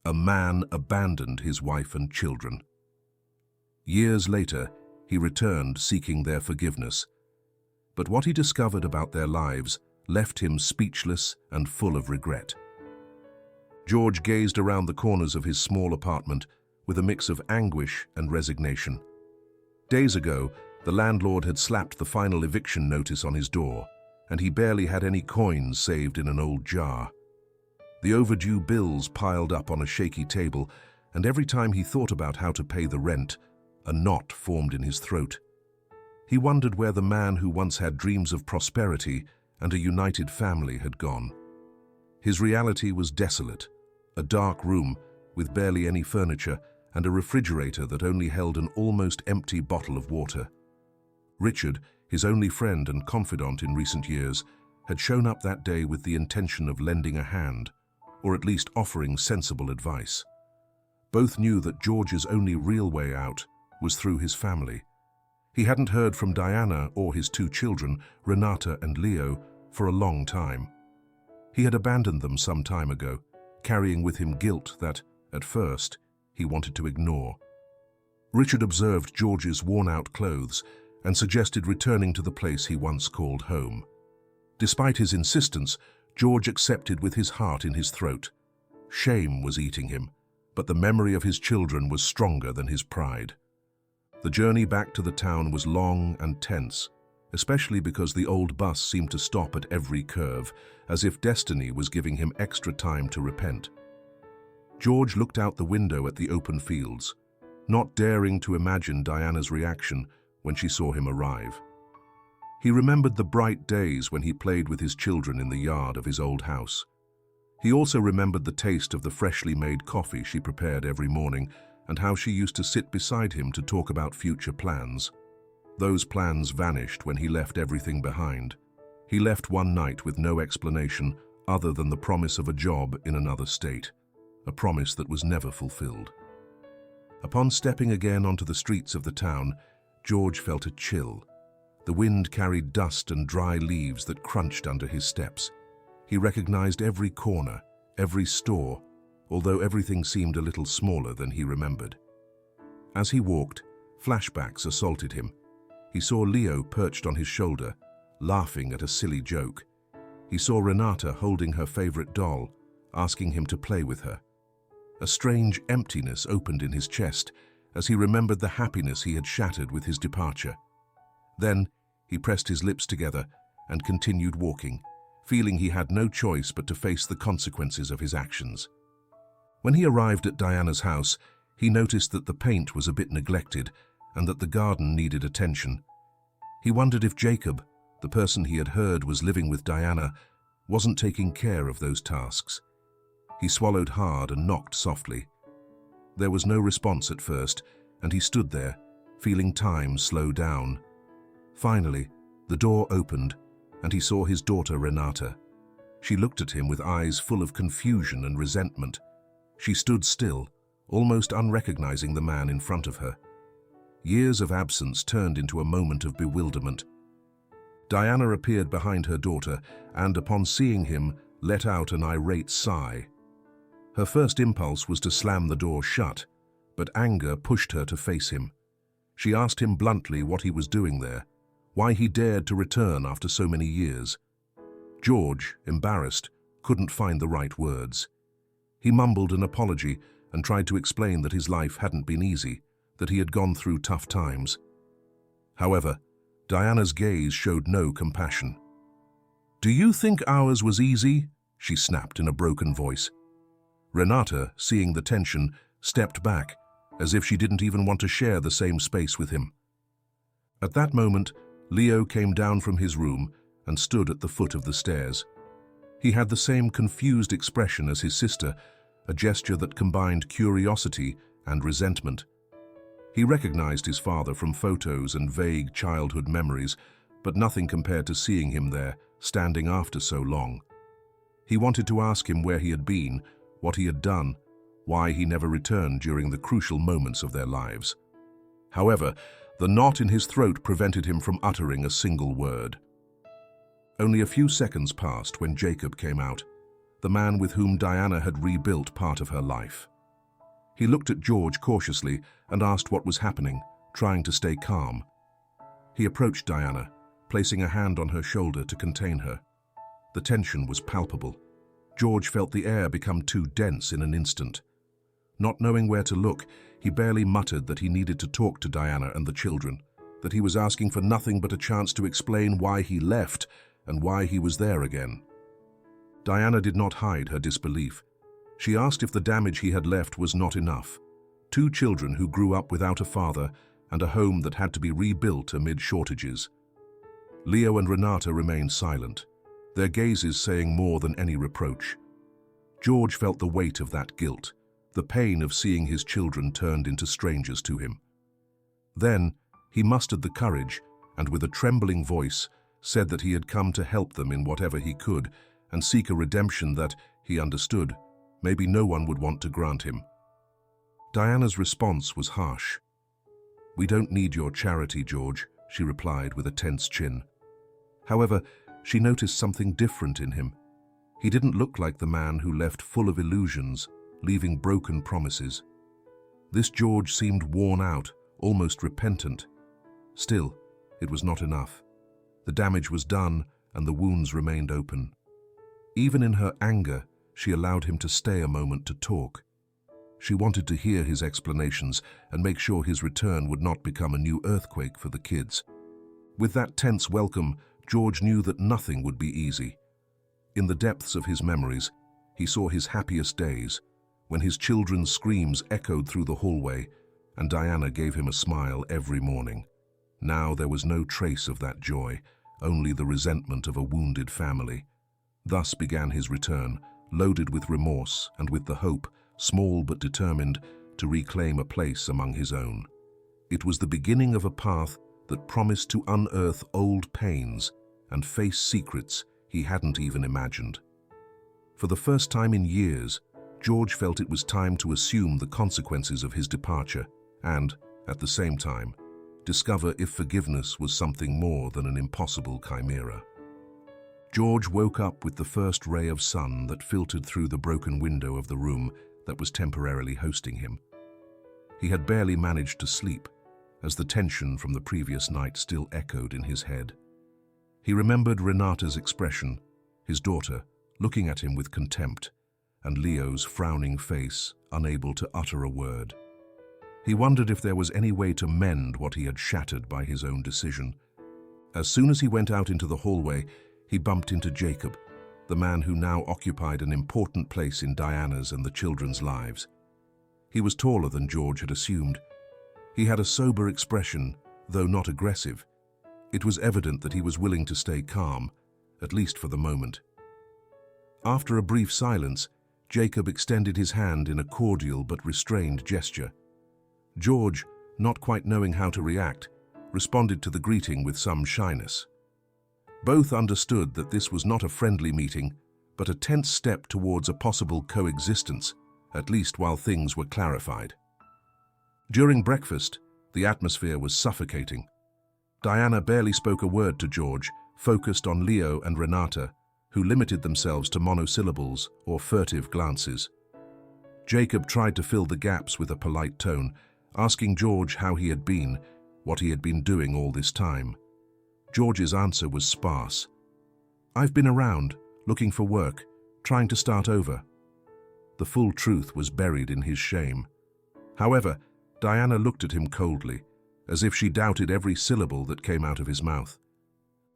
A man abandoned his wife and children. Years later, he returned seeking their forgiveness. But what he discovered about their lives left him speechless and full of regret. George gazed around the corners of his small apartment with a mix of anguish and resignation. Days ago, the landlord had slapped the final eviction notice on his door, and he barely had any coins saved in an old jar. The overdue bills piled up on a shaky table, and every time he thought about how to pay the rent, a knot formed in his throat. He wondered where the man who once had dreams of prosperity and a united family had gone. His reality was desolate, a dark room with barely any furniture and a refrigerator that only held an almost empty bottle of water. Richard, his only friend and confidant in recent years, had shown up that day with the intention of lending a hand, or at least offering sensible advice. Both knew that George's only real way out was through his family. He hadn't heard from Diana or his two children, Renata and Leo, for a long time. He had abandoned them some time ago, carrying with him guilt that, at first, he wanted to ignore. Richard observed George's worn-out clothes and suggested returning to the place he once called home. Despite his insistence, George accepted with his heart in his throat. Shame was eating him, but the memory of his children was stronger than his pride. The journey back to the town was long and tense, especially because the old bus seemed to stop at every curve, as if destiny was giving him extra time to repent. George looked out the window at the open fields, not daring to imagine Diana's reaction when she saw him arrive. He remembered the bright days when he played with his children in the yard of his old house. He also remembered the taste of the freshly made coffee she prepared every morning and how she used to sit beside him to talk about future plans. Those plans vanished when he left everything behind. He left one night with no explanation other than the promise of a job in another state, a promise that was never fulfilled. Upon stepping again onto the streets of the town, George felt a chill. The wind carried dust and dry leaves that crunched under his steps. He recognized every corner, every store, although everything seemed a little smaller than he remembered. As he walked, flashbacks assaulted him. He saw Leo perched on his shoulder, laughing at a silly joke. He saw Renata holding her favorite doll, asking him to play with her. A strange emptiness opened in his chest as he remembered the happiness he had shattered with his departure. Then, he pressed his lips together and continued walking, feeling he had no choice but to face the consequences of his actions. When he arrived at Diana's house, he noticed that the paint was a bit neglected and that the garden needed attention. He wondered if Jacob, the person he had heard was living with Diana, wasn't taking care of those tasks. He swallowed hard and knocked softly. There was no response at first, and he stood there, feeling time slow down. Finally, the door opened, and he saw his daughter Renata. She looked at him with eyes full of confusion and resentment. She stood still, almost unrecognizing the man in front of her. Years of absence turned into a moment of bewilderment. Diana appeared behind her daughter and, upon seeing him, let out an irate sigh. Her first impulse was to slam the door shut, but anger pushed her to face him. She asked him bluntly what he was doing there, why he dared to return after so many years. George, embarrassed, couldn't find the right words. He mumbled an apology and tried to explain that his life hadn't been easy, that he had gone through tough times. However, Diana's gaze showed no compassion. "Do you think ours was easy?" she snapped in a broken voice. Renata, seeing the tension, stepped back, as if she didn't even want to share the same space with him. At that moment, Leo came down from his room and stood at the foot of the stairs. He had the same confused expression as his sister, a gesture that combined curiosity and resentment. He recognized his father from photos and vague childhood memories, but nothing compared to seeing him there, standing after so long. He wanted to ask him where he had been, what he had done, why he never returned during the crucial moments of their lives. However, the knot in his throat prevented him from uttering a single word. Only a few seconds passed when Jacob came out, the man with whom Diana had rebuilt part of her life. He looked at George cautiously and asked what was happening, trying to stay calm. He approached Diana, placing a hand on her shoulder to contain her. The tension was palpable. George felt the air become too dense in an instant. Not knowing where to look, he barely muttered that he needed to talk to Diana and the children, that he was asking for nothing but a chance to explain why he left and why he was there again. Diana did not hide her disbelief. She asked if the damage he had left was not enough. 2 children who grew up without a father and a home that had to be rebuilt amid shortages. Leo and Renata remained silent, their gazes saying more than any reproach. George felt the weight of that guilt, the pain of seeing his children turned into strangers to him. Then he mustered the courage and with a trembling voice said that he had come to help them in whatever he could and seek a redemption that, he understood, maybe no one would want to grant him. Diana's response was harsh. "We don't need your charity, George," she replied with a tense chin. However, she noticed something different in him. He didn't look like the man who left full of illusions, leaving broken promises. This George seemed worn out, almost repentant. Still, it was not enough. The damage was done and the wounds remained open. Even in her anger, she allowed him to stay a moment to talk. She wanted to hear his explanations and make sure his return would not become a new earthquake for the kids. With that tense welcome, George knew that nothing would be easy. In the depths of his memories, he saw his happiest days, when his children's screams echoed through the hallway and Diana gave him a smile every morning. Now there was no trace of that joy, only the resentment of a wounded family. Thus began his return, loaded with remorse and with the hope, small but determined, to reclaim a place among his own. It was the beginning of a path that promised to unearth old pains and face secrets he hadn't even imagined. For the first time in years, George felt it was time to assume the consequences of his departure and, at the same time, discover if forgiveness was something more than an impossible chimera. George woke up with the first ray of sun that filtered through the broken window of the room that was temporarily hosting him. He had barely managed to sleep, as the tension from the previous night still echoed in his head. He remembered Renata's expression, his daughter, looking at him with contempt, and Leo's frowning face, unable to utter a word. He wondered if there was any way to mend what he had shattered by his own decision. As soon as he went out into the hallway, he bumped into Jacob, the man who now occupied an important place in Diana's and the children's lives. He was taller than George had assumed. He had a sober expression, though not aggressive. It was evident that he was willing to stay calm, at least for the moment. After a brief silence, Jacob extended his hand in a cordial but restrained gesture. George, not quite knowing how to react, responded to the greeting with some shyness. Both understood that this was not a friendly meeting, but a tense step towards a possible coexistence, at least while things were clarified. During breakfast, the atmosphere was suffocating. Diana barely spoke a word to George, focused on Leo and Renata, who limited themselves to monosyllables or furtive glances. Jacob tried to fill the gaps with a polite tone, asking George how he had been, what he had been doing all this time. George's answer was sparse. "I've been around, looking for work, trying to start over." The full truth was buried in his shame. However, Diana looked at him coldly, as if she doubted every syllable that came out of his mouth.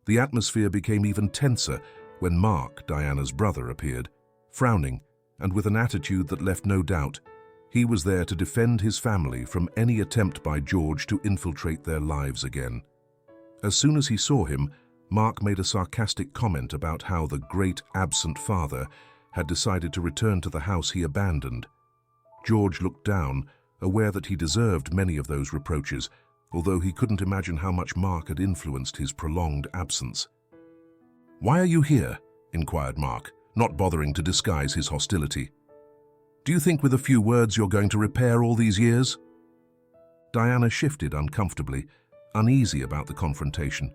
The atmosphere became even tenser when Mark, Diana's brother, appeared, frowning and with an attitude that left no doubt. He was there to defend his family from any attempt by George to infiltrate their lives again. As soon as he saw him, Mark made a sarcastic comment about how the great absent father had decided to return to the house he abandoned. George looked down, aware that he deserved many of those reproaches, although he couldn't imagine how much Mark had influenced his prolonged absence. "Why are you here?" inquired Mark, not bothering to disguise his hostility. "Do you think with a few words you're going to repair all these years?" Diana shifted uncomfortably, uneasy about the confrontation.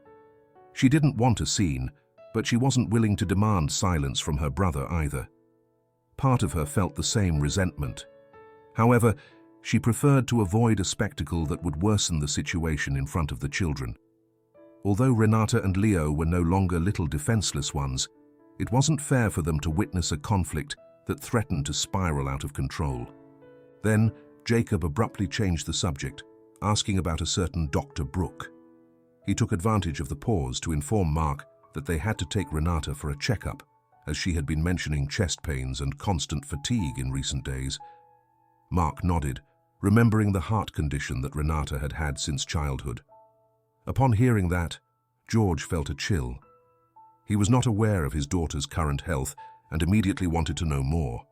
She didn't want a scene, but she wasn't willing to demand silence from her brother either. Part of her felt the same resentment. However, She preferred to avoid a spectacle that would worsen the situation in front of the children. Although Renata and Leo were no longer little defenseless ones, it wasn't fair for them to witness a conflict that threatened to spiral out of control. Then, Jacob abruptly changed the subject, asking about a certain Dr. Brooke. He took advantage of the pause to inform Mark that they had to take Renata for a checkup, as she had been mentioning chest pains and constant fatigue in recent days. Mark nodded, remembering the heart condition that Renata had had since childhood. Upon hearing that, George felt a chill. He was not aware of his daughter's current health and immediately wanted to know more.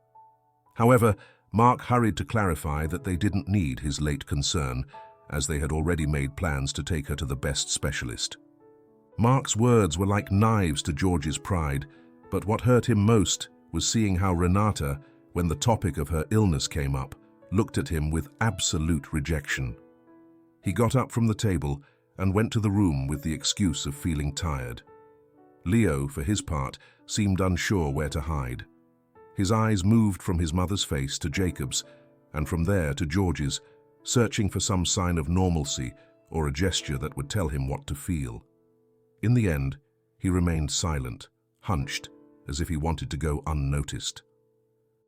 However, Mark hurried to clarify that they didn't need his late concern, as they had already made plans to take her to the best specialist. Mark's words were like knives to George's pride, but what hurt him most was seeing how Renata, when the topic of her illness came up, looked at him with absolute rejection. He got up from the table and went to the room with the excuse of feeling tired. Leo, for his part, seemed unsure where to hide. His eyes moved from his mother's face to Jacob's, and from there to George's, searching for some sign of normalcy or a gesture that would tell him what to feel. In the end, he remained silent, hunched, as if he wanted to go unnoticed.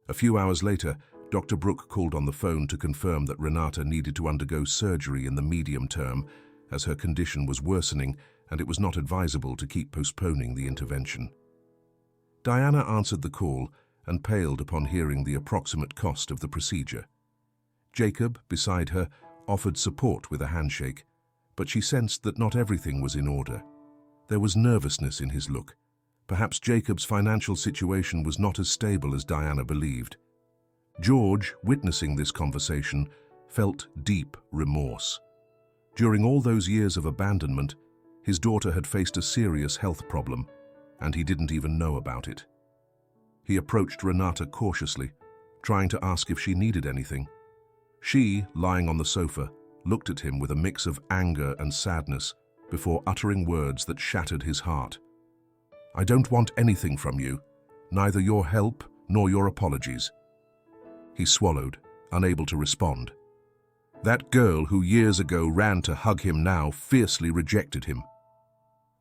A few hours later, Dr. Brooke called on the phone to confirm that Renata needed to undergo surgery in the medium term, as her condition was worsening and it was not advisable to keep postponing the intervention. Diana answered the call and paled upon hearing the approximate cost of the procedure. Jacob, beside her, offered support with a handshake, but she sensed that not everything was in order. There was nervousness in his look. Perhaps Jacob's financial situation was not as stable as Diana believed. George, witnessing this conversation, felt deep remorse. During all those years of abandonment, his daughter had faced a serious health problem, and he didn't even know about it. He approached Renata cautiously, trying to ask if she needed anything. She, lying on the sofa, looked at him with a mix of anger and sadness before uttering words that shattered his heart. "I don't want anything from you, neither your help nor your apologies." He swallowed, unable to respond. That girl who years ago ran to hug him now fiercely rejected him.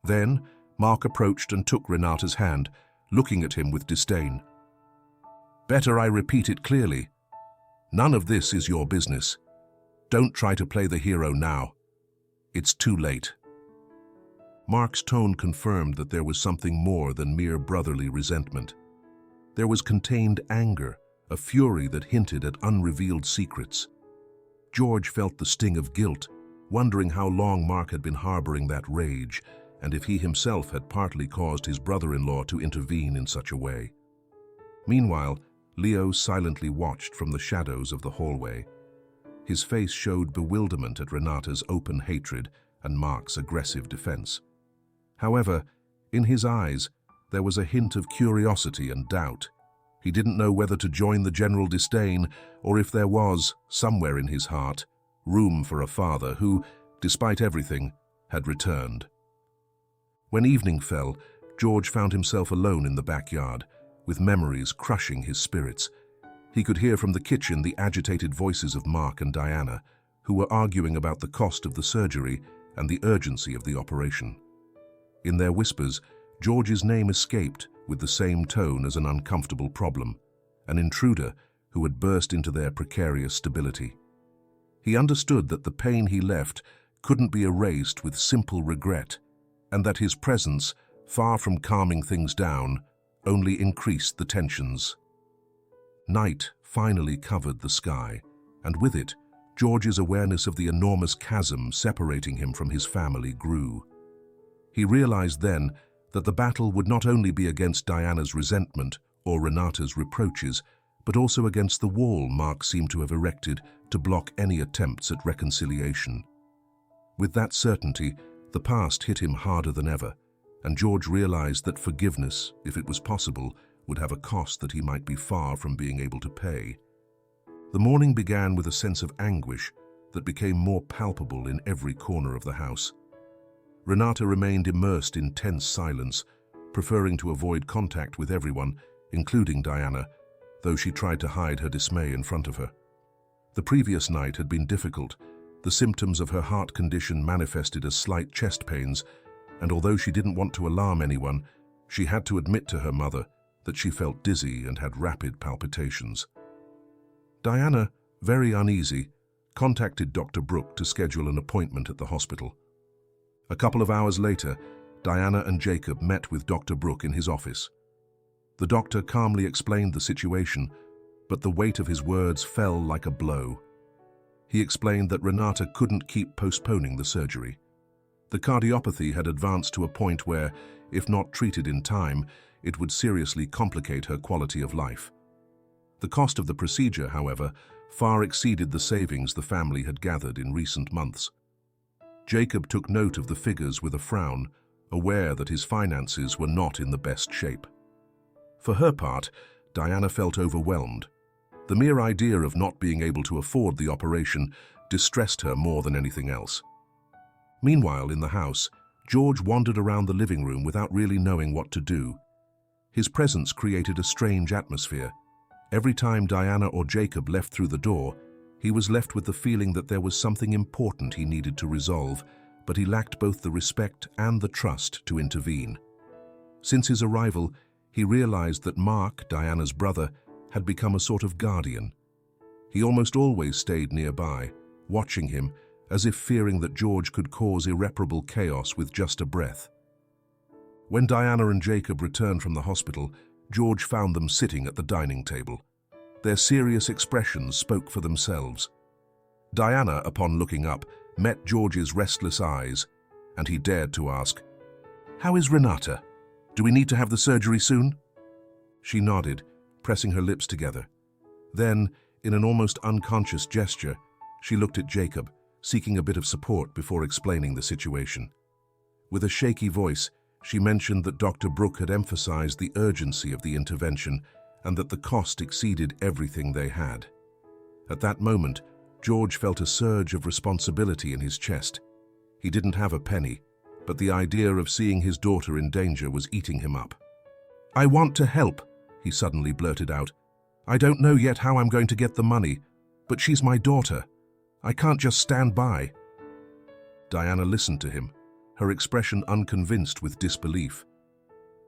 Then, Mark approached and took Renata's hand, looking at him with disdain. "Better I repeat it clearly. None of this is your business. Don't try to play the hero now. It's too late." Mark's tone confirmed that there was something more than mere brotherly resentment. There was contained anger, a fury that hinted at unrevealed secrets. George felt the sting of guilt, wondering how long Mark had been harboring that rage, and if he himself had partly caused his brother-in-law to intervene in such a way. Meanwhile, Leo silently watched from the shadows of the hallway. His face showed bewilderment at Renata's open hatred and Mark's aggressive defense. However, in his eyes, there was a hint of curiosity and doubt. He didn't know whether to join the general disdain or if there was, somewhere in his heart, room for a father who, despite everything, had returned. When evening fell, George found himself alone in the backyard, with memories crushing his spirits. He could hear from the kitchen the agitated voices of Mark and Diana, who were arguing about the cost of the surgery and the urgency of the operation. In their whispers, George's name escaped with the same tone as an uncomfortable problem, an intruder who had burst into their precarious stability. He understood that the pain he left couldn't be erased with simple regret, and that his presence, far from calming things down, only increased the tensions. Night finally covered the sky, and with it, George's awareness of the enormous chasm separating him from his family grew. He realized then that the battle would not only be against Diana's resentment or Renata's reproaches, but also against the wall Mark seemed to have erected to block any attempts at reconciliation. With that certainty, the past hit him harder than ever, and George realized that forgiveness, if it was possible, would have a cost that he might be far from being able to pay. The morning began with a sense of anguish that became more palpable in every corner of the house. Renata remained immersed in tense silence, preferring to avoid contact with everyone, including Diana, though she tried to hide her dismay in front of her. The previous night had been difficult. The symptoms of her heart condition manifested as slight chest pains, and although she didn't want to alarm anyone, she had to admit to her mother that she felt dizzy and had rapid palpitations. Diana, very uneasy, contacted Dr. Brooke to schedule an appointment at the hospital. A couple of hours later, Diana and Jacob met with Dr. Brooke in his office. The doctor calmly explained the situation, but the weight of his words fell like a blow. He explained that Renata couldn't keep postponing the surgery. The cardiopathy had advanced to a point where, if not treated in time, it would seriously complicate her quality of life. The cost of the procedure, however, far exceeded the savings the family had gathered in recent months. Jacob took note of the figures with a frown, aware that his finances were not in the best shape. For her part, Diana felt overwhelmed. The mere idea of not being able to afford the operation distressed her more than anything else. Meanwhile, in the house, George wandered around the living room without really knowing what to do. His presence created a strange atmosphere. Every time Diana or Jacob left through the door, he was left with the feeling that there was something important he needed to resolve, but he lacked both the respect and the trust to intervene. Since his arrival, he realized that Mark, Diana's brother, had become a sort of guardian. He almost always stayed nearby, watching him, as if fearing that George could cause irreparable chaos with just a breath. When Diana and Jacob returned from the hospital, George found them sitting at the dining table. Their serious expressions spoke for themselves. Diana, upon looking up, met George's restless eyes, and he dared to ask, "How is Renata? Do we need to have the surgery soon?" She nodded, pressing her lips together. Then, in an almost unconscious gesture, she looked at Jacob, seeking a bit of support before explaining the situation. With a shaky voice, she mentioned that Dr. Brooke had emphasized the urgency of the intervention and that the cost exceeded everything they had. At that moment, George felt a surge of responsibility in his chest. He didn't have a penny, but the idea of seeing his daughter in danger was eating him up. "I want to help," he suddenly blurted out. "I don't know yet how I'm going to get the money, but she's my daughter. I can't just stand by." Diana listened to him, her expression unconvinced with disbelief.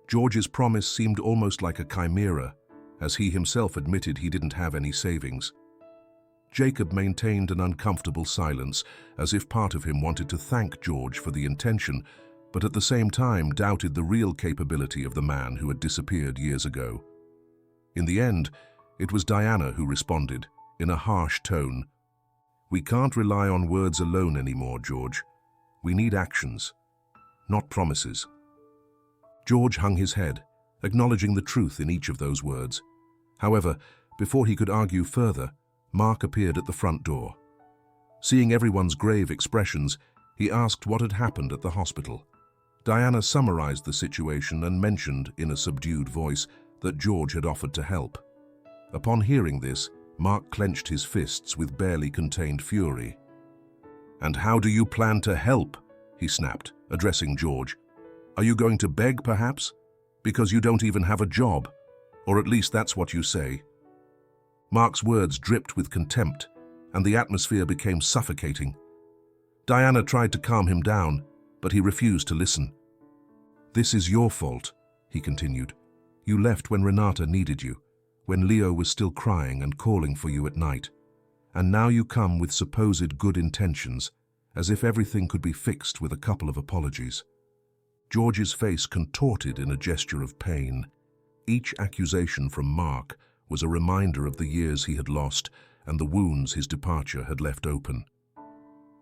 George's promise seemed almost like a chimera, as he himself admitted he didn't have any savings. Jacob maintained an uncomfortable silence, as if part of him wanted to thank George for the intention, but at the same time doubted the real capability of the man who had disappeared years ago. In the end, it was Diana who responded, in a harsh tone. "We can't rely on words alone anymore, George. We need actions, not promises." George hung his head, acknowledging the truth in each of those words. However, before he could argue further, Mark appeared at the front door. Seeing everyone's grave expressions, he asked what had happened at the hospital. Diana summarized the situation and mentioned, in a subdued voice, that George had offered to help. Upon hearing this, Mark clenched his fists with barely contained fury. "And how do you plan to help?" he snapped, addressing George. "Are you going to beg, perhaps? Because you don't even have a job. Or at least that's what you say." Mark's words dripped with contempt, and the atmosphere became suffocating. Diana tried to calm him down, but he refused to listen. "This is your fault," he continued. "You left when Renata needed you, when Leo was still crying and calling for you at night. And now you come with supposed good intentions, as if everything could be fixed with a couple of apologies." George's face contorted in a gesture of pain. Each accusation from Mark was a reminder of the years he had lost and the wounds his departure had left open.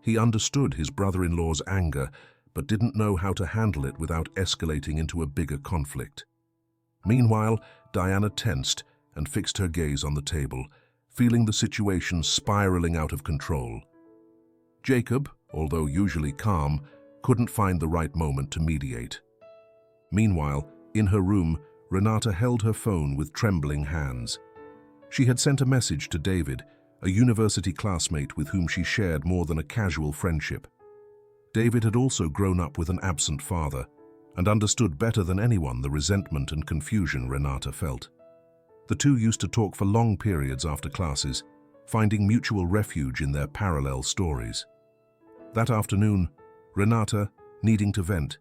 He understood his brother-in-law's anger, but didn't know how to handle it without escalating into a bigger conflict. Meanwhile, Diana tensed and fixed her gaze on the table, feeling the situation spiraling out of control. Jacob, although usually calm, couldn't find the right moment to mediate. Meanwhile, in her room, Renata held her phone with trembling hands. She had sent a message to David, a university classmate with whom she shared more than a casual friendship. David had also grown up with an absent father and understood better than anyone the resentment and confusion Renata felt. The two used to talk for long periods after classes, finding mutual refuge in their parallel stories. That afternoon, Renata, needing to vent,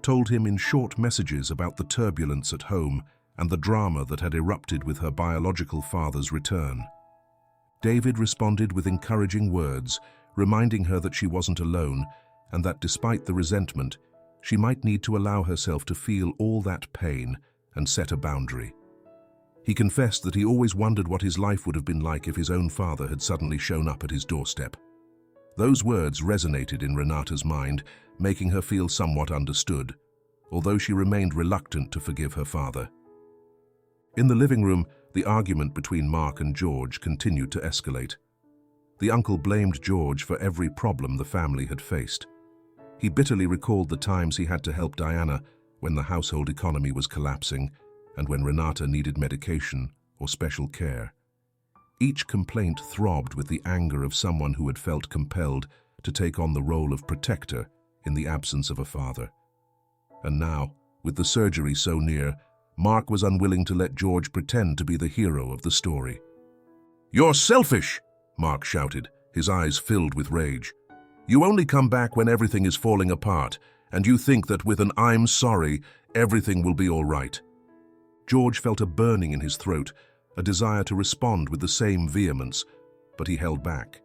told him in short messages about the turbulence at home and the drama that had erupted with her biological father's return. David responded with encouraging words, reminding her that she wasn't alone and that despite the resentment, she might need to allow herself to feel all that pain and set a boundary. He confessed that he always wondered what his life would have been like if his own father had suddenly shown up at his doorstep. Those words resonated in Renata's mind, making her feel somewhat understood, although she remained reluctant to forgive her father. In the living room, the argument between Mark and George continued to escalate. The uncle blamed George for every problem the family had faced. He bitterly recalled the times he had to help Diana when the household economy was collapsing and when Renata needed medication or special care. Each complaint throbbed with the anger of someone who had felt compelled to take on the role of protector in the absence of a father. And now, with the surgery so near, Mark was unwilling to let George pretend to be the hero of the story. "You're selfish!" Mark shouted, his eyes filled with rage. "You only come back when everything is falling apart, and you think that with an 'I'm sorry' everything will be all right." George felt a burning in his throat, a desire to respond with the same vehemence, but he held back.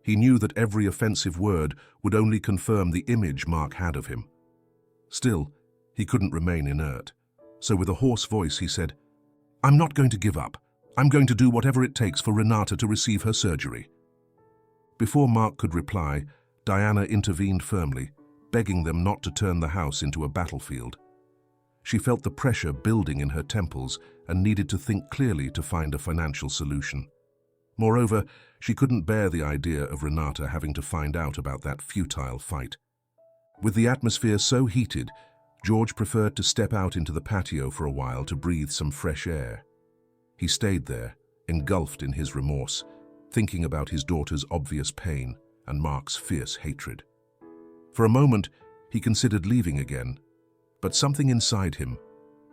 He knew that every offensive word would only confirm the image Mark had of him. Still, he couldn't remain inert, so with a hoarse voice he said, "I'm not going to give up. I'm going to do whatever it takes for Renata to receive her surgery." Before Mark could reply, Diana intervened firmly, begging them not to turn the house into a battlefield. She felt the pressure building in her temples and needed to think clearly to find a financial solution. Moreover, she couldn't bear the idea of Renata having to find out about that futile fight. With the atmosphere so heated, George preferred to step out into the patio for a while to breathe some fresh air. He stayed there, engulfed in his remorse, thinking about his daughter's obvious pain and Mark's fierce hatred. For a moment, he considered leaving again, but something inside him,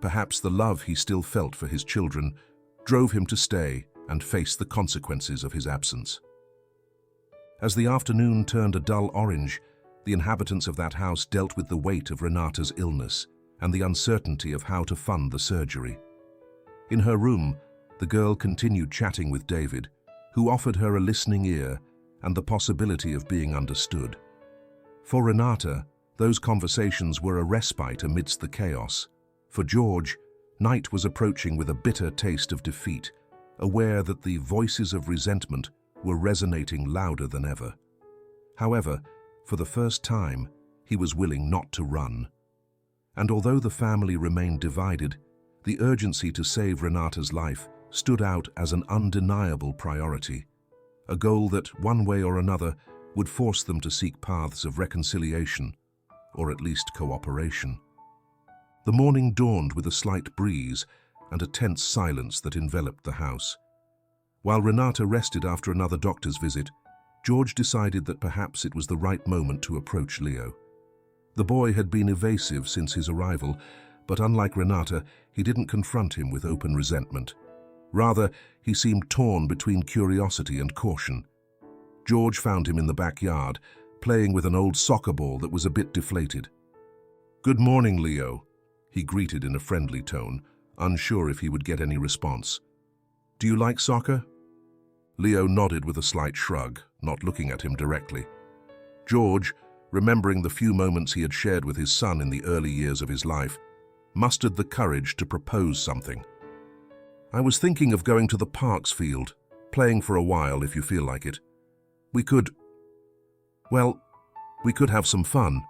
perhaps the love he still felt for his children, drove him to stay and face the consequences of his absence. As the afternoon turned a dull orange, the inhabitants of that house dealt with the weight of Renata's illness and the uncertainty of how to fund the surgery. In her room, the girl continued chatting with David, who offered her a listening ear and the possibility of being understood. For Renata, those conversations were a respite amidst the chaos. For George, night was approaching with a bitter taste of defeat, aware that the voices of resentment were resonating louder than ever. However, for the first time, he was willing not to run. And although the family remained divided, the urgency to save Renata's life stood out as an undeniable priority, a goal that, one way or another, would force them to seek paths of reconciliation, or at least cooperation. The morning dawned with a slight breeze and a tense silence that enveloped the house. While Renata rested after another doctor's visit, George decided that perhaps it was the right moment to approach Leo. The boy had been evasive since his arrival, but unlike Renata, he didn't confront him with open resentment. Rather, he seemed torn between curiosity and caution. George found him in the backyard, playing with an old soccer ball that was a bit deflated. "Good morning, Leo," he greeted in a friendly tone, unsure if he would get any response. "Do you like soccer?" Leo nodded with a slight shrug, not looking at him directly. George, remembering the few moments he had shared with his son in the early years of his life, mustered the courage to propose something. "I was thinking of going to the Parks field, playing for a while if you feel like it. We could have some fun."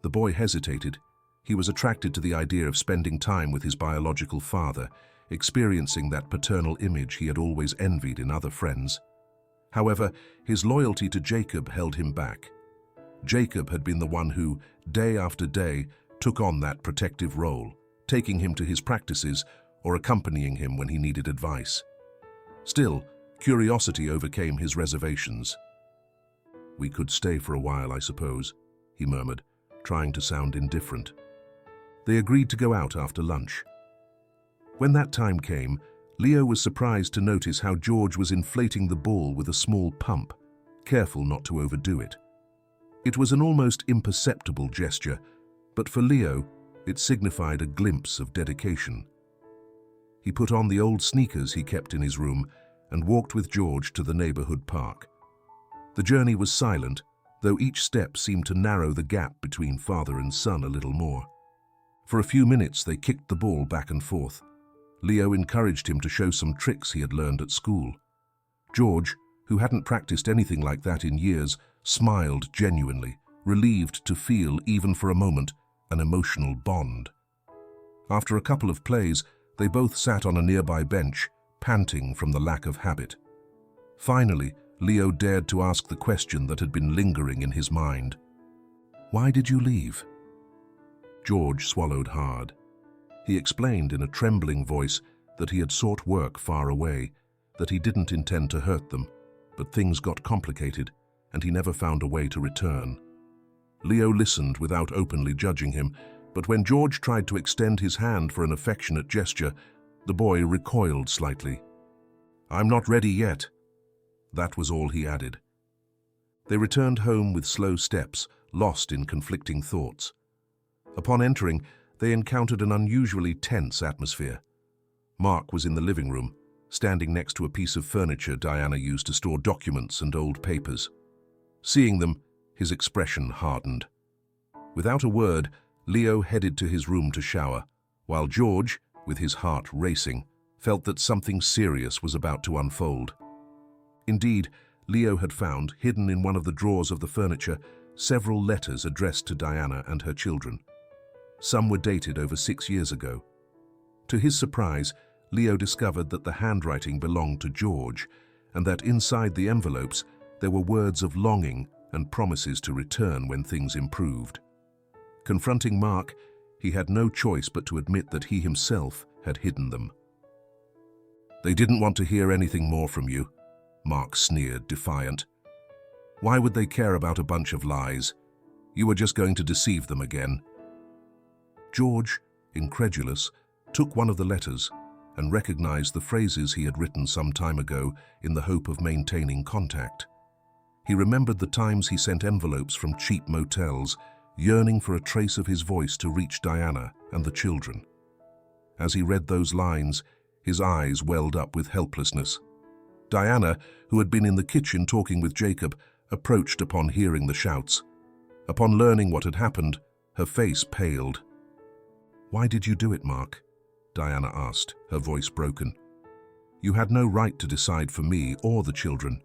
The boy hesitated. He was attracted to the idea of spending time with his biological father, experiencing that paternal image he had always envied in other friends. However, his loyalty to Jacob held him back. Jacob had been the one who, day after day, took on that protective role, taking him to his practices or accompanying him when he needed advice. Still, curiosity overcame his reservations. "We could stay for a while, I suppose," he murmured, trying to sound indifferent. They agreed to go out after lunch. When that time came, Leo was surprised to notice how George was inflating the ball with a small pump, careful not to overdo it. It was an almost imperceptible gesture, but for Leo, it signified a glimpse of dedication. He put on the old sneakers he kept in his room and walked with George to the neighborhood park. The journey was silent, though each step seemed to narrow the gap between father and son a little more. For a few minutes they kicked the ball back and forth. Leo encouraged him to show some tricks he had learned at school. George, who hadn't practiced anything like that in years, smiled genuinely, relieved to feel, even for a moment, an emotional bond. After a couple of plays, they both sat on a nearby bench, panting from the lack of habit. Finally, Leo dared to ask the question that had been lingering in his mind. "Why did you leave?" George swallowed hard. He explained in a trembling voice that he had sought work far away, that he didn't intend to hurt them, but things got complicated, and he never found a way to return. Leo listened without openly judging him, but when George tried to extend his hand for an affectionate gesture, the boy recoiled slightly. "I'm not ready yet." That was all he added. They returned home with slow steps, lost in conflicting thoughts. Upon entering, they encountered an unusually tense atmosphere. Mark was in the living room, standing next to a piece of furniture Diana used to store documents and old papers. Seeing them, his expression hardened. Without a word, Leo headed to his room to shower, while George, with his heart racing, felt that something serious was about to unfold. Indeed, Leo had found, hidden in one of the drawers of the furniture, several letters addressed to Diana and her children. Some were dated over 6 years ago. To his surprise, Leo discovered that the handwriting belonged to George, and that inside the envelopes there were words of longing and promises to return when things improved. Confronting Mark, he had no choice but to admit that he himself had hidden them. "They didn't want to hear anything more from you," Mark sneered, defiant. "Why would they care about a bunch of lies? You were just going to deceive them again." George, incredulous, took one of the letters and recognized the phrases he had written some time ago in the hope of maintaining contact. He remembered the times he sent envelopes from cheap motels, yearning for a trace of his voice to reach Diana and the children. As he read those lines, his eyes welled up with helplessness. Diana, who had been in the kitchen talking with Jacob, approached upon hearing the shouts. Upon learning what had happened, her face paled. "Why did you do it, Mark?" Diana asked, her voice broken. "You had no right to decide for me or the children."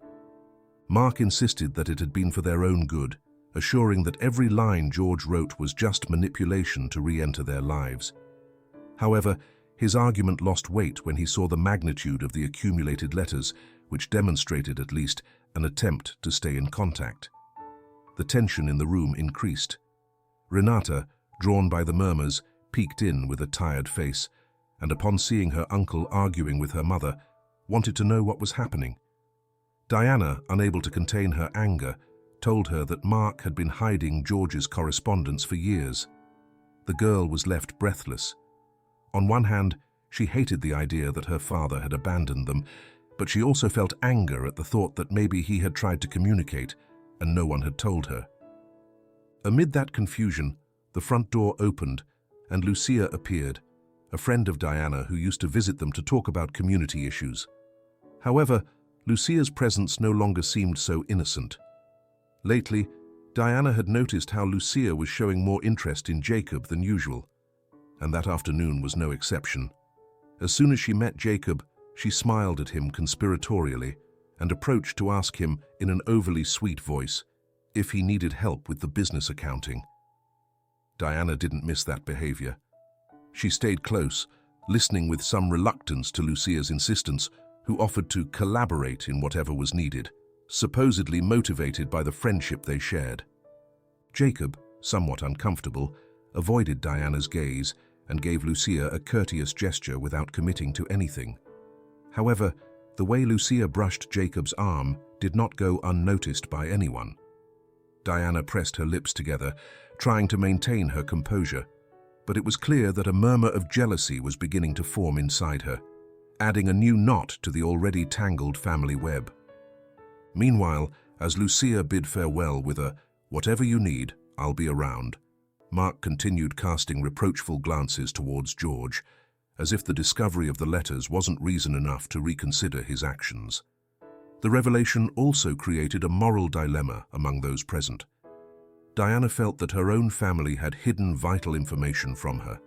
Mark insisted that it had been for their own good, assuring that every line George wrote was just manipulation to re-enter their lives. However, his argument lost weight when he saw the magnitude of the accumulated letters, which demonstrated at least an attempt to stay in contact. The tension in the room increased. Renata, drawn by the murmurs, peeked in with a tired face, and upon seeing her uncle arguing with her mother, wanted to know what was happening. Diana, unable to contain her anger, told her that Mark had been hiding George's correspondence for years. The girl was left breathless. On one hand, she hated the idea that her father had abandoned them, but she also felt anger at the thought that maybe he had tried to communicate and no one had told her. Amid that confusion, the front door opened and Lucia appeared, a friend of Diana who used to visit them to talk about community issues. However, Lucia's presence no longer seemed so innocent. Lately, Diana had noticed how Lucia was showing more interest in Jacob than usual, and that afternoon was no exception. As soon as she met Jacob, she smiled at him conspiratorially and approached to ask him, in an overly sweet voice, if he needed help with the business accounting. Diana didn't miss that behavior. She stayed close, listening with some reluctance to Lucia's insistence, who offered to collaborate in whatever was needed, supposedly motivated by the friendship they shared. Jacob, somewhat uncomfortable, avoided Diana's gaze and gave Lucia a courteous gesture without committing to anything. However, the way Lucia brushed Jacob's arm did not go unnoticed by anyone. Diana pressed her lips together, trying to maintain her composure, but it was clear that a murmur of jealousy was beginning to form inside her. adding a new knot to the already tangled family web. Meanwhile, as Lucia bid farewell with a "Whatever you need, I'll be around," Mark continued casting reproachful glances towards George, as if the discovery of the letters wasn't reason enough to reconsider his actions. The revelation also created a moral dilemma among those present. Diana felt that her own family had hidden vital information from her.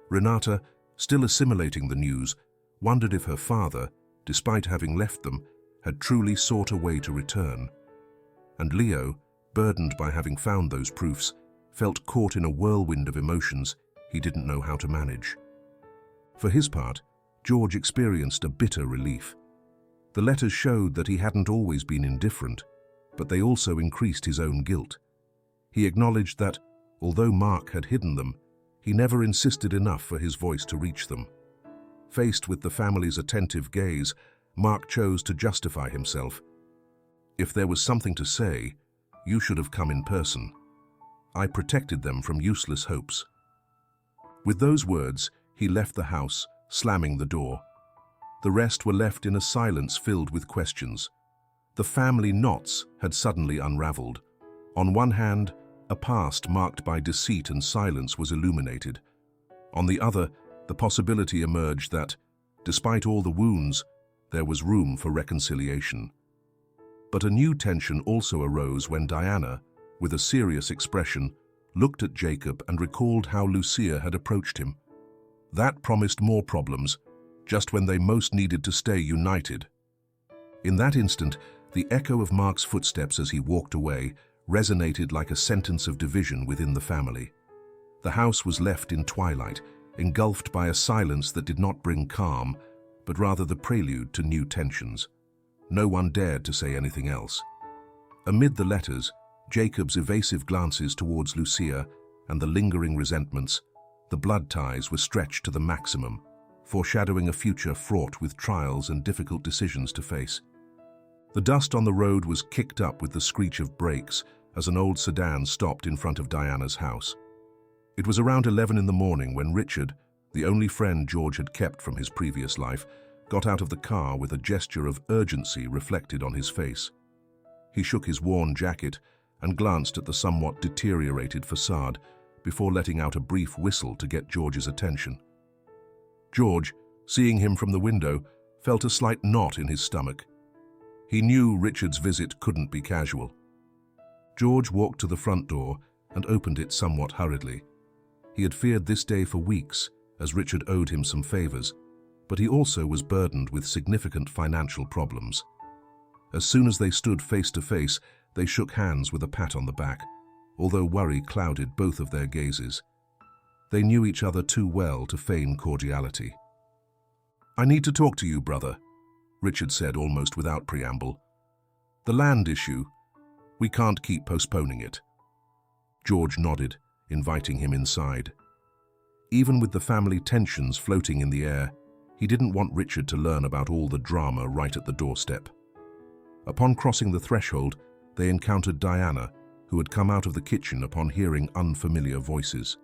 Renata, still assimilating the news, wondered if her father, despite having left them, had truly sought a way to return. And Leo, burdened by having found those proofs, felt caught in a whirlwind of emotions he didn't know how to manage. For his part, George experienced a bitter relief. The letters showed that he hadn't always been indifferent, but they also increased his own guilt. He acknowledged that, although Mark had hidden them, he never insisted enough for his voice to reach them. Faced with the family's attentive gaze, Mark chose to justify himself. "If there was something to say, you should have come in person. I protected them from useless hopes." With those words, he left the house, slamming the door. The rest were left in a silence filled with questions. The family knots had suddenly unraveled. On one hand, a past marked by deceit and silence was illuminated. On the other, the possibility emerged that, despite all the wounds, there was room for reconciliation. But a new tension also arose when Diana, with a serious expression, looked at Jacob and recalled how Lucia had approached him. That promised more problems, just when they most needed to stay united. In that instant, the echo of Mark's footsteps as he walked away resonated like a sentence of division within the family. The house was left in twilight, engulfed by a silence that did not bring calm, but rather the prelude to new tensions. No one dared to say anything else. Amid the letters, Jacob's evasive glances towards Lucia, and the lingering resentments, the blood ties were stretched to the maximum, foreshadowing a future fraught with trials and difficult decisions to face. The dust on the road was kicked up with the screech of brakes as an old sedan stopped in front of Diana's house. It was around 11 in the morning when Richard, the only friend George had kept from his previous life, got out of the car with a gesture of urgency reflected on his face. He shook his worn jacket and glanced at the somewhat deteriorated facade before letting out a brief whistle to get George's attention. George, seeing him from the window, felt a slight knot in his stomach. He knew Richard's visit couldn't be casual. George walked to the front door and opened it somewhat hurriedly. He had feared this day for weeks, as Richard owed him some favors, but he also was burdened with significant financial problems. As soon as they stood face to face, they shook hands with a pat on the back, although worry clouded both of their gazes. They knew each other too well to feign cordiality. "I need to talk to you, brother," Richard said almost without preamble. "The land issue. We can't keep postponing it." George nodded, inviting him inside. Even with the family tensions floating in the air, he didn't want Richard to learn about all the drama right at the doorstep. Upon crossing the threshold, they encountered Diana, who had come out of the kitchen upon hearing unfamiliar voices.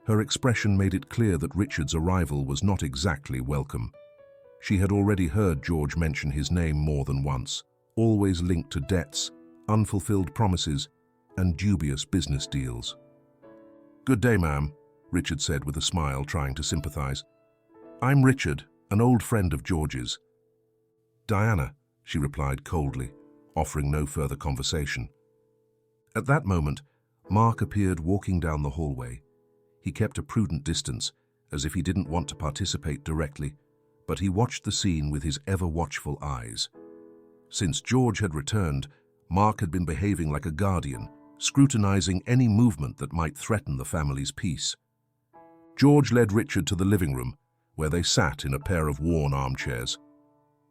Her expression made it clear that Richard's arrival was not exactly welcome. She had already heard George mention his name more than once, always linked to debts, unfulfilled promises, and dubious business deals. "Good day, ma'am," Richard said with a smile, trying to sympathize. "I'm Richard, an old friend of George's." "Diana," she replied coldly, offering no further conversation. At that moment, Mark appeared walking down the hallway. He kept a prudent distance, as if he didn't want to participate directly, but he watched the scene with his ever-watchful eyes. Since George had returned, Mark had been behaving like a guardian, scrutinizing any movement that might threaten the family's peace. George led Richard to the living room, where they sat in a pair of worn armchairs.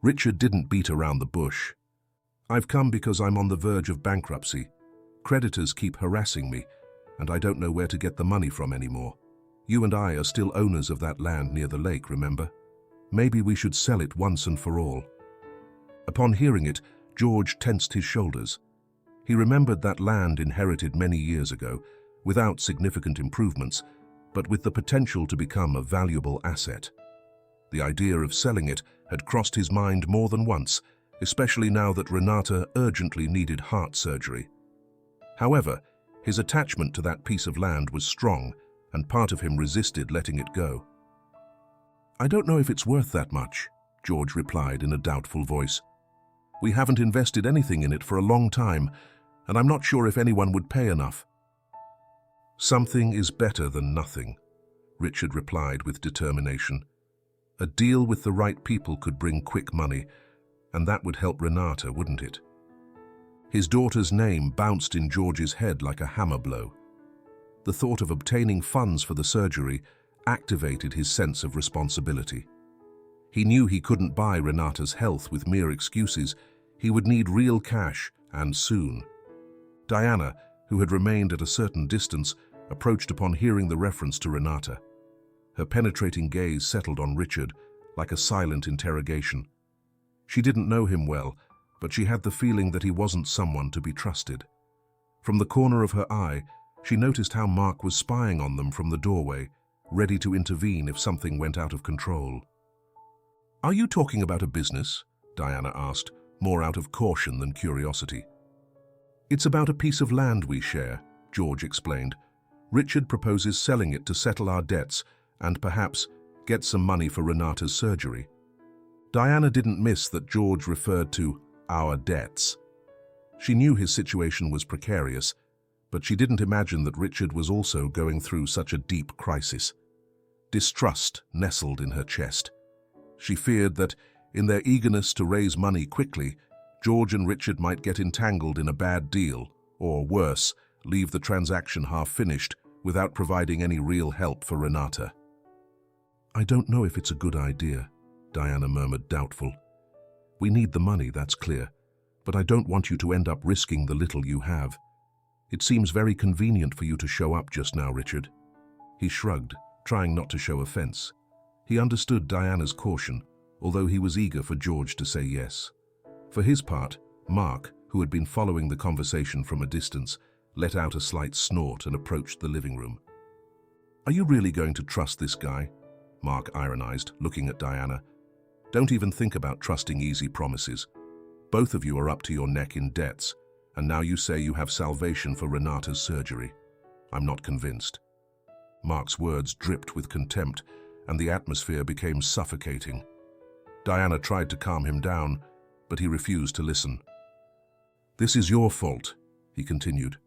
Richard didn't beat around the bush. "I've come because I'm on the verge of bankruptcy. Creditors keep harassing me, and I don't know where to get the money from anymore. You and I are still owners of that land near the lake, remember? Maybe we should sell it once and for all." Upon hearing it, George tensed his shoulders. He remembered that land inherited many years ago, without significant improvements, but with the potential to become a valuable asset. The idea of selling it had crossed his mind more than once, especially now that Renata urgently needed heart surgery. However, his attachment to that piece of land was strong, and part of him resisted letting it go. "I don't know if it's worth that much," George replied in a doubtful voice. "We haven't invested anything in it for a long time, and I'm not sure if anyone would pay enough." "Something is better than nothing," Richard replied with determination. "A deal with the right people could bring quick money, and that would help Renata, wouldn't it?" His daughter's name bounced in George's head like a hammer blow. The thought of obtaining funds for the surgery activated his sense of responsibility. He knew he couldn't buy Renata's health with mere excuses. He would need real cash, and soon. Diana, who had remained at a certain distance, approached upon hearing the reference to Renata. Her penetrating gaze settled on Richard like a silent interrogation. She didn't know him well, but she had the feeling that he wasn't someone to be trusted. From the corner of her eye, she noticed how Mark was spying on them from the doorway, ready to intervene if something went out of control. "Are you talking about a business?" Diana asked, more out of caution than curiosity. "It's about a piece of land we share," George explained. "Richard proposes selling it to settle our debts and perhaps get some money for Renata's surgery." Diana didn't miss that George referred to our debts. She knew his situation was precarious, but she didn't imagine that Richard was also going through such a deep crisis. Distrust nestled in her chest. She feared that, in their eagerness to raise money quickly, George and Richard might get entangled in a bad deal, or worse, leave the transaction half-finished without providing any real help for Renata. "I don't know if it's a good idea," Diana murmured, doubtful. "We need the money, that's clear, but I don't want you to end up risking the little you have. It seems very convenient for you to show up just now, Richard." He shrugged, trying not to show offense. He understood Diana's caution, although he was eager for George to say yes. For his part, Mark, who had been following the conversation from a distance, let out a slight snort and approached the living room. "Are you really going to trust this guy?" Mark ironized, looking at Diana. "Don't even think about trusting easy promises. Both of you are up to your neck in debts, and now you say you have salvation for Renata's surgery. I'm not convinced." Mark's words dripped with contempt, and the atmosphere became suffocating. Diana tried to calm him down, but he refused to listen. "This is your fault," he continued.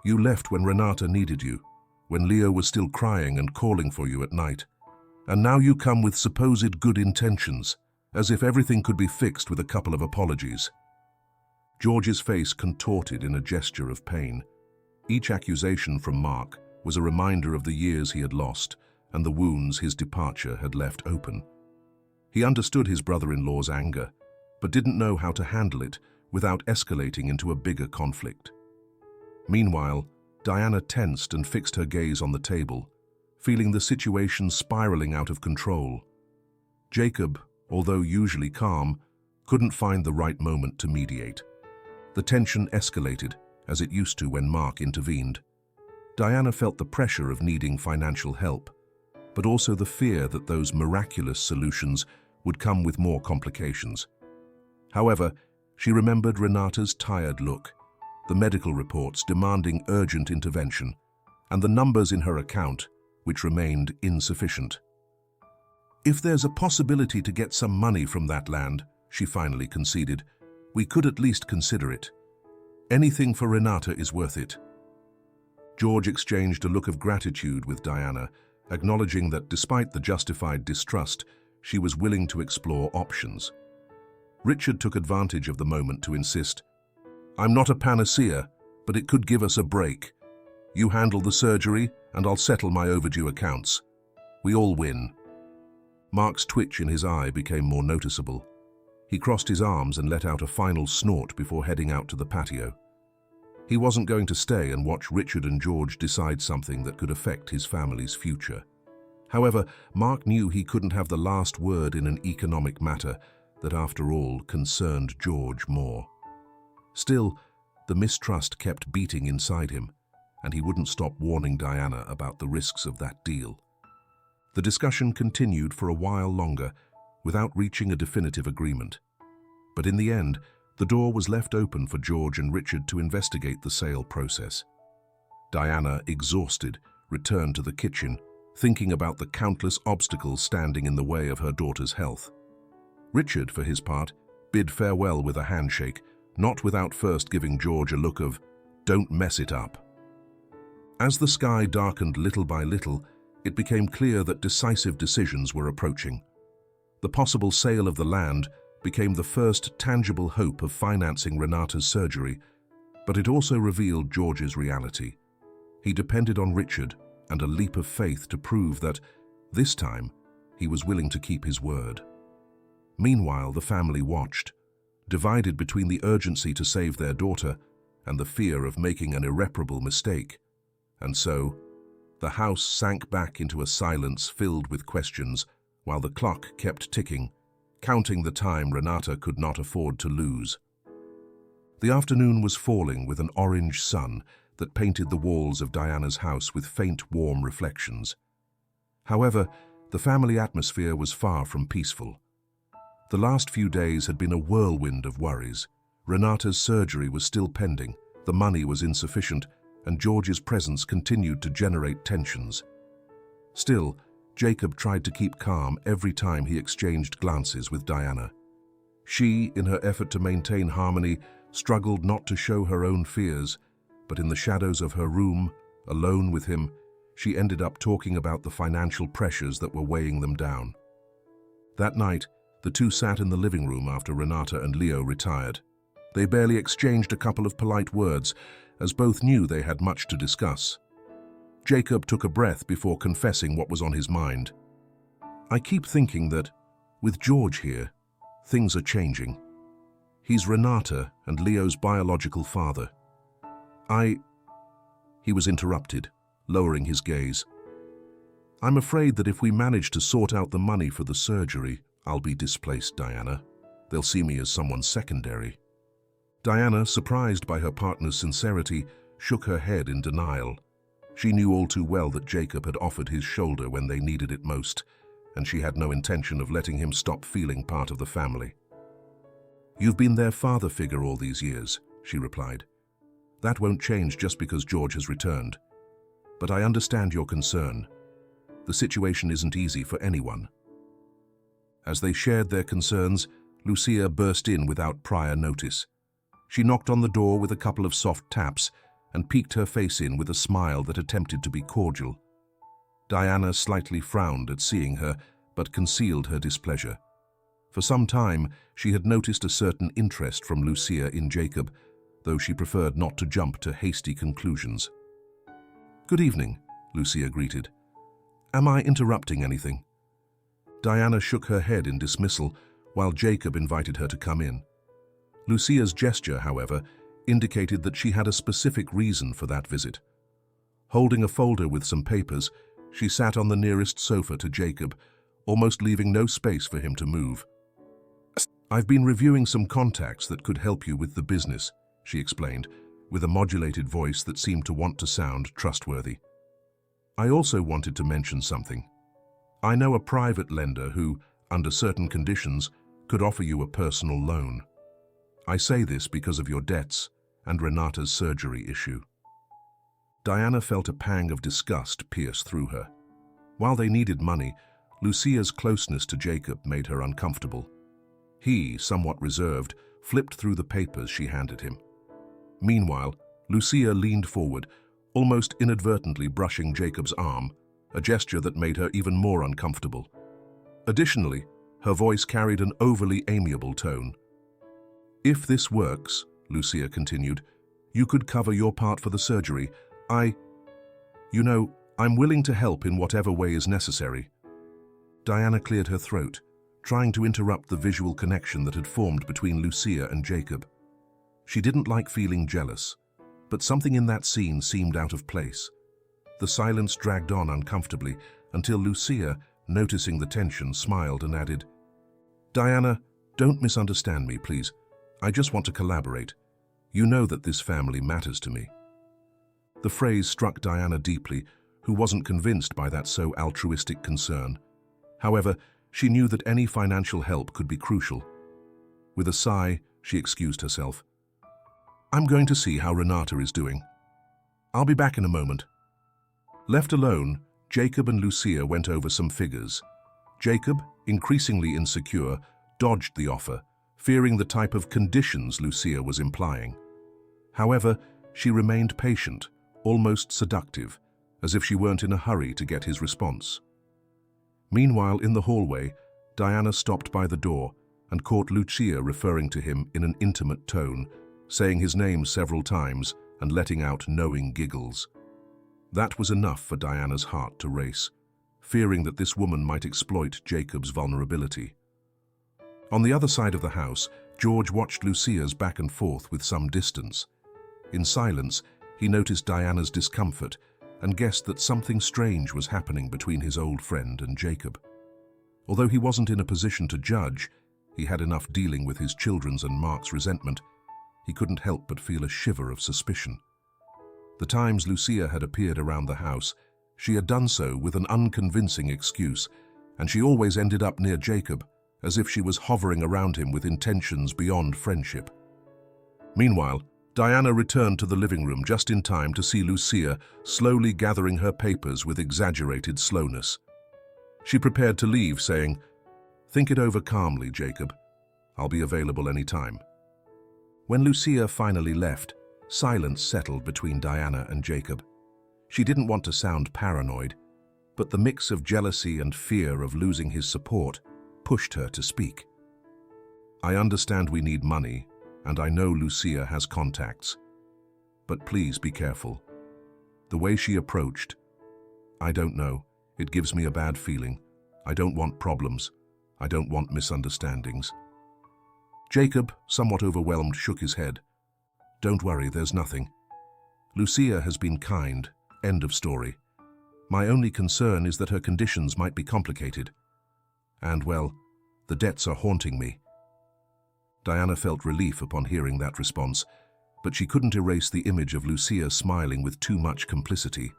"You left when Renata needed you, when Leo was still crying and calling for you at night. And now you come with supposed good intentions, as if everything could be fixed with a couple of apologies." George's face contorted in a gesture of pain. Each accusation from Mark was a reminder of the years he had lost and the wounds his departure had left open. He understood his brother-in-law's anger, but didn't know how to handle it without escalating into a bigger conflict. Meanwhile, Diana tensed and fixed her gaze on the table, feeling the situation spiraling out of control. Jacob, although usually calm, couldn't find the right moment to mediate. The tension escalated, as it used to when Mark intervened. Diana felt the pressure of needing financial help, but also the fear that those miraculous solutions would come with more complications. However, she remembered Renata's tired look, the medical reports demanding urgent intervention, and the numbers in her account, which remained insufficient. "If there's a possibility to get some money from that land," she finally conceded, "we could at least consider it. Anything for Renata is worth it." George exchanged a look of gratitude with Diana, acknowledging that despite the justified distrust, she was willing to explore options. Richard took advantage of the moment to insist, "I'm not a panacea, but it could give us a break. You handle the surgery, and I'll settle my overdue accounts. We all win." Mark's twitch in his eye became more noticeable. He crossed his arms and let out a final snort before heading out to the patio. He wasn't going to stay and watch Richard and George decide something that could affect his family's future. However, Mark knew he couldn't have the last word in an economic matter that, after all, concerned George more. Still, the mistrust kept beating inside him, and he wouldn't stop warning Diana about the risks of that deal. The discussion continued for a while longer, without reaching a definitive agreement. But in the end, the door was left open for George and Richard to investigate the sale process. Diana, exhausted, returned to the kitchen, thinking about the countless obstacles standing in the way of her daughter's health. Richard, for his part, bid farewell with a handshake, not without first giving George a look of, "Don't mess it up." As the sky darkened little by little, it became clear that decisive decisions were approaching. The possible sale of the land became the first tangible hope of financing Renata's surgery, but it also revealed George's reality. He depended on Richard and a leap of faith to prove that, this time, he was willing to keep his word. Meanwhile, the family watched, divided between the urgency to save their daughter and the fear of making an irreparable mistake. And so, the house sank back into a silence filled with questions, while the clock kept ticking, counting the time Renata could not afford to lose. The afternoon was falling with an orange sun that painted the walls of Diana's house with faint, warm reflections. However, the family atmosphere was far from peaceful. The last few days had been a whirlwind of worries. Renata's surgery was still pending, the money was insufficient, and George's presence continued to generate tensions. Still, Jacob tried to keep calm every time he exchanged glances with Diana. She, in her effort to maintain harmony, struggled not to show her own fears, but in the shadows of her room, alone with him, she ended up talking about the financial pressures that were weighing them down. That night, the two sat in the living room after Renata and Leo retired. They barely exchanged a couple of polite words, as both knew they had much to discuss. Jacob took a breath before confessing what was on his mind. "I keep thinking that, with George here, things are changing. He's Renata and Leo's biological father. He was interrupted, lowering his gaze. "I'm afraid that if we manage to sort out the money for the surgery, I'll be displaced, Diana. They'll see me as someone secondary." Diana, surprised by her partner's sincerity, shook her head in denial. She knew all too well that Jacob had offered his shoulder when they needed it most, and she had no intention of letting him stop feeling part of the family. "You've been their father figure all these years," she replied. "That won't change just because George has returned. But I understand your concern. The situation isn't easy for anyone." As they shared their concerns, Lucia burst in without prior notice. She knocked on the door with a couple of soft taps and peeked her face in with a smile that attempted to be cordial. Diana slightly frowned at seeing her, but concealed her displeasure. For some time, she had noticed a certain interest from Lucia in Jacob, though she preferred not to jump to hasty conclusions. "Good evening," Lucia greeted. "Am I interrupting anything?" Diana shook her head in dismissal, while Jacob invited her to come in. Lucia's gesture, however, indicated that she had a specific reason for that visit. Holding a folder with some papers, she sat on the nearest sofa to Jacob, almost leaving no space for him to move. "I've been reviewing some contacts that could help you with the business," she explained, with a modulated voice that seemed to want to sound trustworthy. "I also wanted to mention something. I know a private lender who, under certain conditions, could offer you a personal loan. I say this because of your debts and Renata's surgery issue." Diana felt a pang of disgust pierce through her. While they needed money, Lucia's closeness to Jacob made her uncomfortable. He, somewhat reserved, flipped through the papers she handed him. Meanwhile, Lucia leaned forward, almost inadvertently brushing Jacob's arm, a gesture that made her even more uncomfortable. Additionally, her voice carried an overly amiable tone. "If this works," Lucia continued, "you could cover your part for the surgery. I'm willing to help in whatever way is necessary." Diana cleared her throat, trying to interrupt the visual connection that had formed between Lucia and Jacob. She didn't like feeling jealous, but something in that scene seemed out of place. The silence dragged on uncomfortably until Lucia, noticing the tension, smiled and added, "Diana, don't misunderstand me, please. I just want to collaborate. You know that this family matters to me." The phrase struck Diana deeply, who wasn't convinced by that so altruistic concern. However, she knew that any financial help could be crucial. With a sigh, she excused herself. "I'm going to see how Renata is doing. I'll be back in a moment." Left alone, Jacob and Lucia went over some figures. Jacob, increasingly insecure, dodged the offer, fearing the type of conditions Lucia was implying. However, she remained patient, almost seductive, as if she weren't in a hurry to get his response. Meanwhile, in the hallway, Diana stopped by the door and caught Lucia referring to him in an intimate tone, saying his name several times and letting out knowing giggles. That was enough for Diana's heart to race, fearing that this woman might exploit Jacob's vulnerability. On the other side of the house, George watched Lucia's back and forth with some distance. In silence, he noticed Diana's discomfort and guessed that something strange was happening between his old friend and Jacob. Although he wasn't in a position to judge, he had enough dealing with his children's and Mark's resentment, he couldn't help but feel a shiver of suspicion. The times Lucia had appeared around the house, she had done so with an unconvincing excuse, and she always ended up near Jacob, as if she was hovering around him with intentions beyond friendship. Meanwhile, Diana returned to the living room just in time to see Lucia slowly gathering her papers with exaggerated slowness. She prepared to leave, saying, "Think it over calmly, Jacob. I'll be available any time." When Lucia finally left, silence settled between Diana and Jacob. She didn't want to sound paranoid, but the mix of jealousy and fear of losing his support pushed her to speak. "I understand we need money, and I know Lucia has contacts. But please be careful. The way she approached, I don't know, it gives me a bad feeling. I don't want problems. I don't want misunderstandings." Jacob, somewhat overwhelmed, shook his head. "Don't worry, there's nothing. Lucia has been kind, end of story. My only concern is that her conditions might be complicated. And, well, the debts are haunting me." Diana felt relief upon hearing that response, but she couldn't erase the image of Lucia smiling with too much complicity.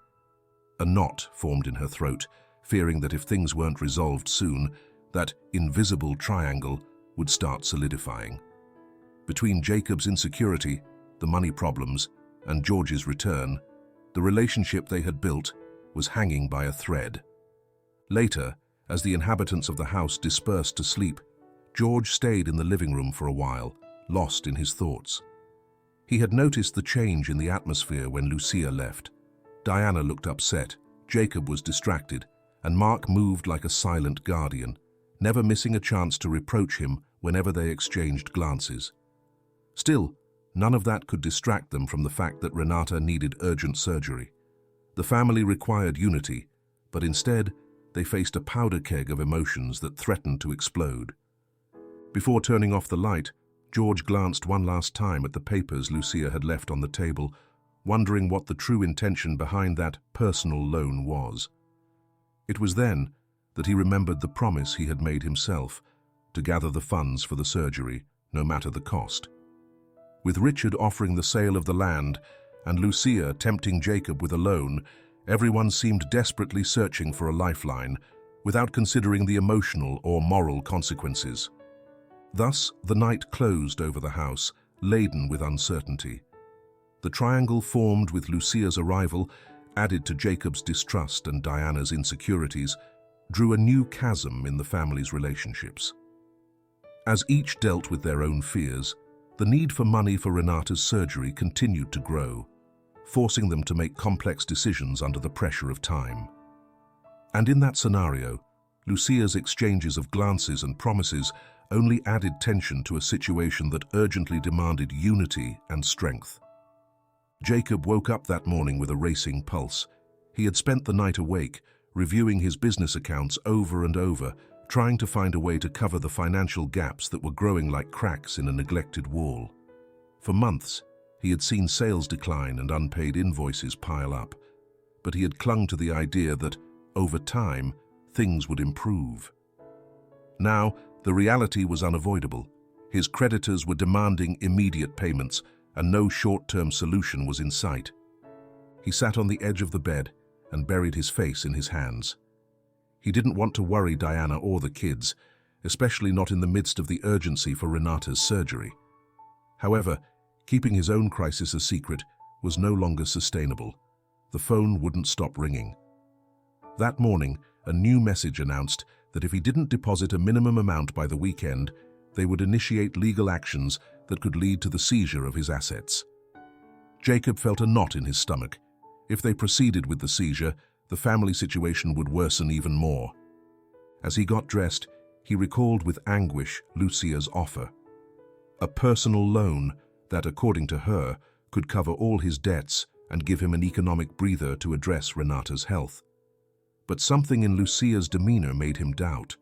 A knot formed in her throat, fearing that if things weren't resolved soon, that invisible triangle would start solidifying. Between Jacob's insecurity, the money problems, and George's return, the relationship they had built was hanging by a thread. Later, as the inhabitants of the house dispersed to sleep, George stayed in the living room for a while, lost in his thoughts. He had noticed the change in the atmosphere when Lucia left. Diana looked upset, Jacob was distracted, and Mark moved like a silent guardian, never missing a chance to reproach him whenever they exchanged glances. Still, none of that could distract them from the fact that Renata needed urgent surgery. The family required unity, but instead, they faced a powder keg of emotions that threatened to explode. Before turning off the light, George glanced one last time at the papers Lucia had left on the table, wondering what the true intention behind that personal loan was. It was then that he remembered the promise he had made himself to gather the funds for the surgery, no matter the cost. With Richard offering the sale of the land and Lucia tempting Jacob with a loan, everyone seemed desperately searching for a lifeline, without considering the emotional or moral consequences. Thus, the night closed over the house, laden with uncertainty. The triangle formed with Lucia's arrival, added to Jacob's distrust and Diana's insecurities, drew a new chasm in the family's relationships. As each dealt with their own fears, the need for money for Renata's surgery continued to grow, forcing them to make complex decisions under the pressure of time. And in that scenario, Lucia's exchanges of glances and promises only added tension to a situation that urgently demanded unity and strength. Jacob woke up that morning with a racing pulse. He had spent the night awake, reviewing his business accounts over and over, trying to find a way to cover the financial gaps that were growing like cracks in a neglected wall. For months, he had seen sales decline and unpaid invoices pile up, but he had clung to the idea that, over time, things would improve. Now, the reality was unavoidable. His creditors were demanding immediate payments, and no short-term solution was in sight. He sat on the edge of the bed, and buried his face in his hands. He didn't want to worry Diana or the kids, especially not in the midst of the urgency for Renata's surgery. However, keeping his own crisis a secret was no longer sustainable. The phone wouldn't stop ringing. That morning, a new message announced that if he didn't deposit a minimum amount by the weekend, they would initiate legal actions that could lead to the seizure of his assets. Jacob felt a knot in his stomach. If they proceeded with the seizure, the family situation would worsen even more. As he got dressed, he recalled with anguish Lucia's offer. A personal loan that, according to her, could cover all his debts and give him an economic breather to address Renata's health. But something in Lucia's demeanor made him doubt.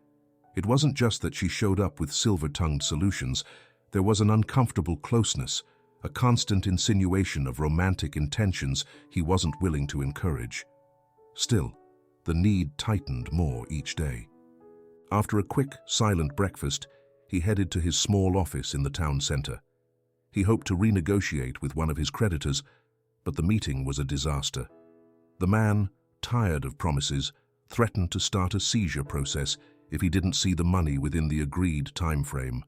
It wasn't just that she showed up with silver-tongued solutions. There was an uncomfortable closeness, a constant insinuation of romantic intentions he wasn't willing to encourage. Still, the need tightened more each day. After a quick, silent breakfast, he headed to his small office in the town center. He hoped to renegotiate with one of his creditors, but the meeting was a disaster. The man, tired of promises, threatened to start a seizure process if he didn't see the money within the agreed time frame.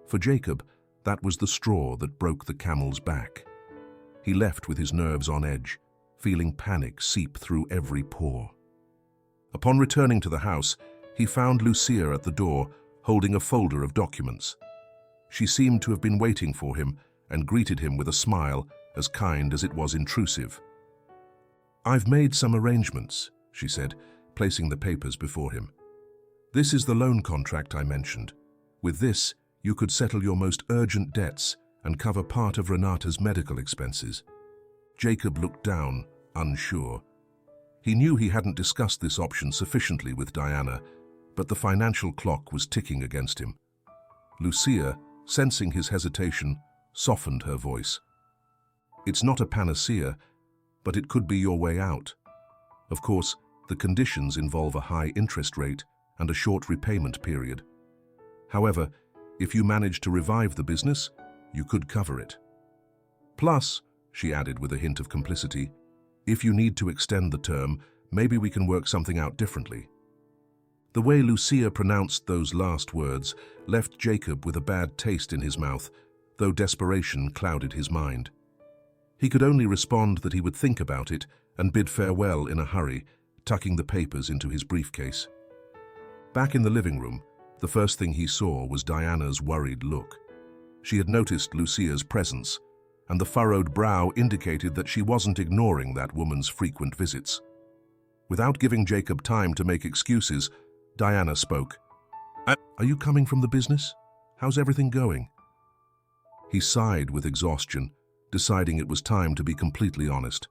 For Jacob, that was the straw that broke the camel's back. He left with his nerves on edge, feeling panic seep through every pore. Upon returning to the house, he found Lucia at the door, holding a folder of documents. She seemed to have been waiting for him and greeted him with a smile as kind as it was intrusive. "I've made some arrangements," she said, placing the papers before him. "This is the loan contract I mentioned. With this, you could settle your most urgent debts and cover part of Renata's medical expenses." Jacob looked down, unsure. He knew he hadn't discussed this option sufficiently with Diana, but the financial clock was ticking against him. Lucia, sensing his hesitation, softened her voice. "It's not a panacea, but it could be your way out. Of course, the conditions involve a high interest rate and a short repayment period. However, if you manage to revive the business, you could cover it. Plus," she added with a hint of complicity, "if you need to extend the term, maybe we can work something out differently." The way Lucia pronounced those last words left Jacob with a bad taste in his mouth, though desperation clouded his mind. He could only respond that he would think about it and bid farewell in a hurry, tucking the papers into his briefcase. Back in the living room, the first thing he saw was Diana's worried look. She had noticed Lucia's presence, and the furrowed brow indicated that she wasn't ignoring that woman's frequent visits. Without giving Jacob time to make excuses, Diana spoke. "Are you coming from the business? How's everything going?" He sighed with exhaustion, deciding it was time to be completely honest.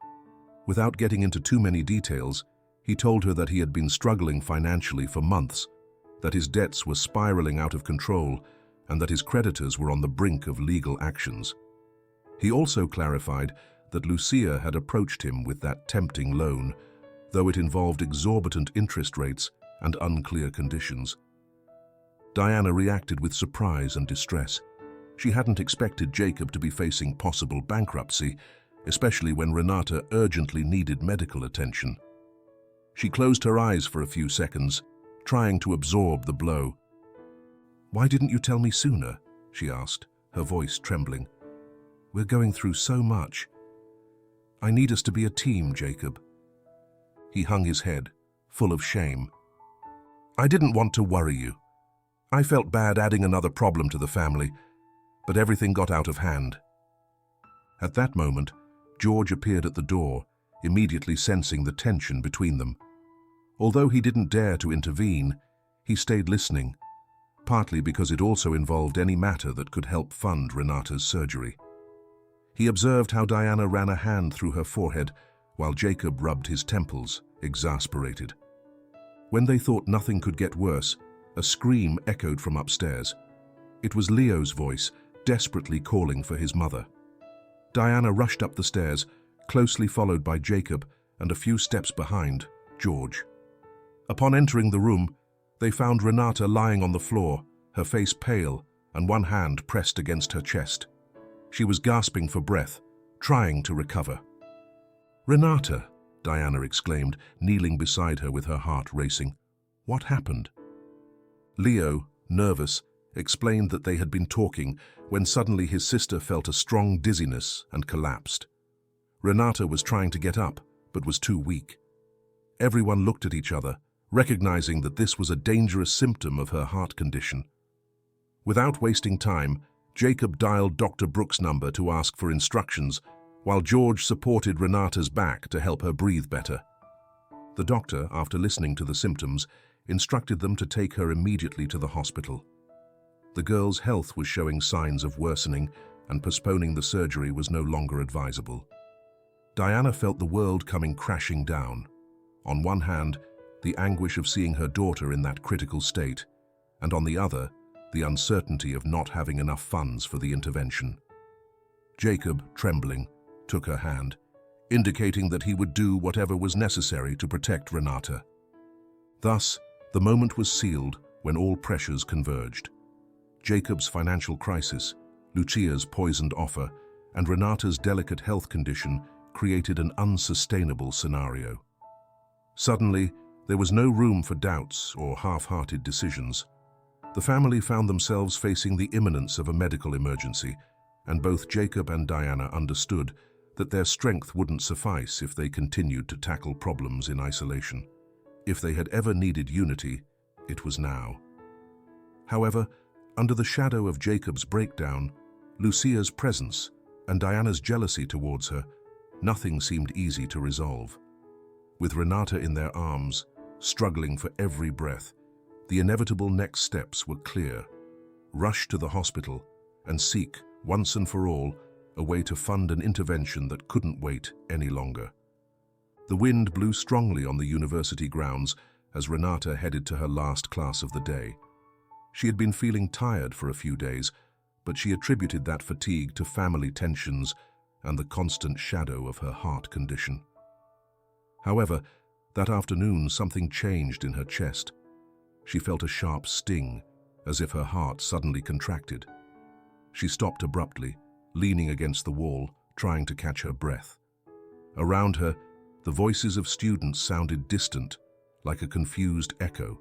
Without getting into too many details, he told her that he had been struggling financially for months, that his debts were spiraling out of control, and that his creditors were on the brink of legal actions. He also clarified that Lucia had approached him with that tempting loan, though it involved exorbitant interest rates and unclear conditions. Diana reacted with surprise and distress. She hadn't expected Jacob to be facing possible bankruptcy, especially when Renata urgently needed medical attention. She closed her eyes for a few seconds, trying to absorb the blow. "Why didn't you tell me sooner?" she asked, her voice trembling. "We're going through so much. I need us to be a team, Jacob." He hung his head, full of shame. "I didn't want to worry you. I felt bad adding another problem to the family, but everything got out of hand." At that moment, George appeared at the door, immediately sensing the tension between them. Although he didn't dare to intervene, he stayed listening, partly because it also involved any matter that could help fund Renata's surgery. He observed how Diana ran a hand through her forehead, while Jacob rubbed his temples, exasperated. When they thought nothing could get worse, a scream echoed from upstairs. It was Leo's voice, desperately calling for his mother. Diana rushed up the stairs, closely followed by Jacob, and a few steps behind, George. Upon entering the room, they found Renata lying on the floor, her face pale and one hand pressed against her chest. She was gasping for breath, trying to recover. "Renata," Diana exclaimed, kneeling beside her with her heart racing. "What happened?" Leo, nervous, explained that they had been talking when suddenly his sister felt a strong dizziness and collapsed. Renata was trying to get up, but was too weak. Everyone looked at each other, recognizing that this was a dangerous symptom of her heart condition. Without wasting time, Jacob dialed Dr. Brooks' number to ask for instructions, while George supported Renata's back to help her breathe better. The doctor, after listening to the symptoms, instructed them to take her immediately to the hospital. The girl's health was showing signs of worsening, and postponing the surgery was no longer advisable. Diana felt the world coming crashing down. On one hand, the anguish of seeing her daughter in that critical state, and on the other, the uncertainty of not having enough funds for the intervention. Jacob, trembling, took her hand, indicating that he would do whatever was necessary to protect Renata. Thus, the moment was sealed when all pressures converged. Jacob's financial crisis, Lucia's poisoned offer, and Renata's delicate health condition created an unsustainable scenario. Suddenly, there was no room for doubts or half-hearted decisions. The family found themselves facing the imminence of a medical emergency, and both Jacob and Diana understood that their strength wouldn't suffice if they continued to tackle problems in isolation. If they had ever needed unity, it was now. However, under the shadow of Jacob's breakdown, Lucia's presence, and Diana's jealousy towards her, nothing seemed easy to resolve. With Renata in their arms, struggling for every breath, the inevitable next steps were clear. Rush to the hospital and seek, once and for all, a way to fund an intervention that couldn't wait any longer. The wind blew strongly on the university grounds as Renata headed to her last class of the day. She had been feeling tired for a few days, but she attributed that fatigue to family tensions and the constant shadow of her heart condition. However, that afternoon something changed in her chest. She felt a sharp sting, as if her heart suddenly contracted. She stopped abruptly, leaning against the wall, trying to catch her breath. Around her, the voices of students sounded distant, like a confused echo.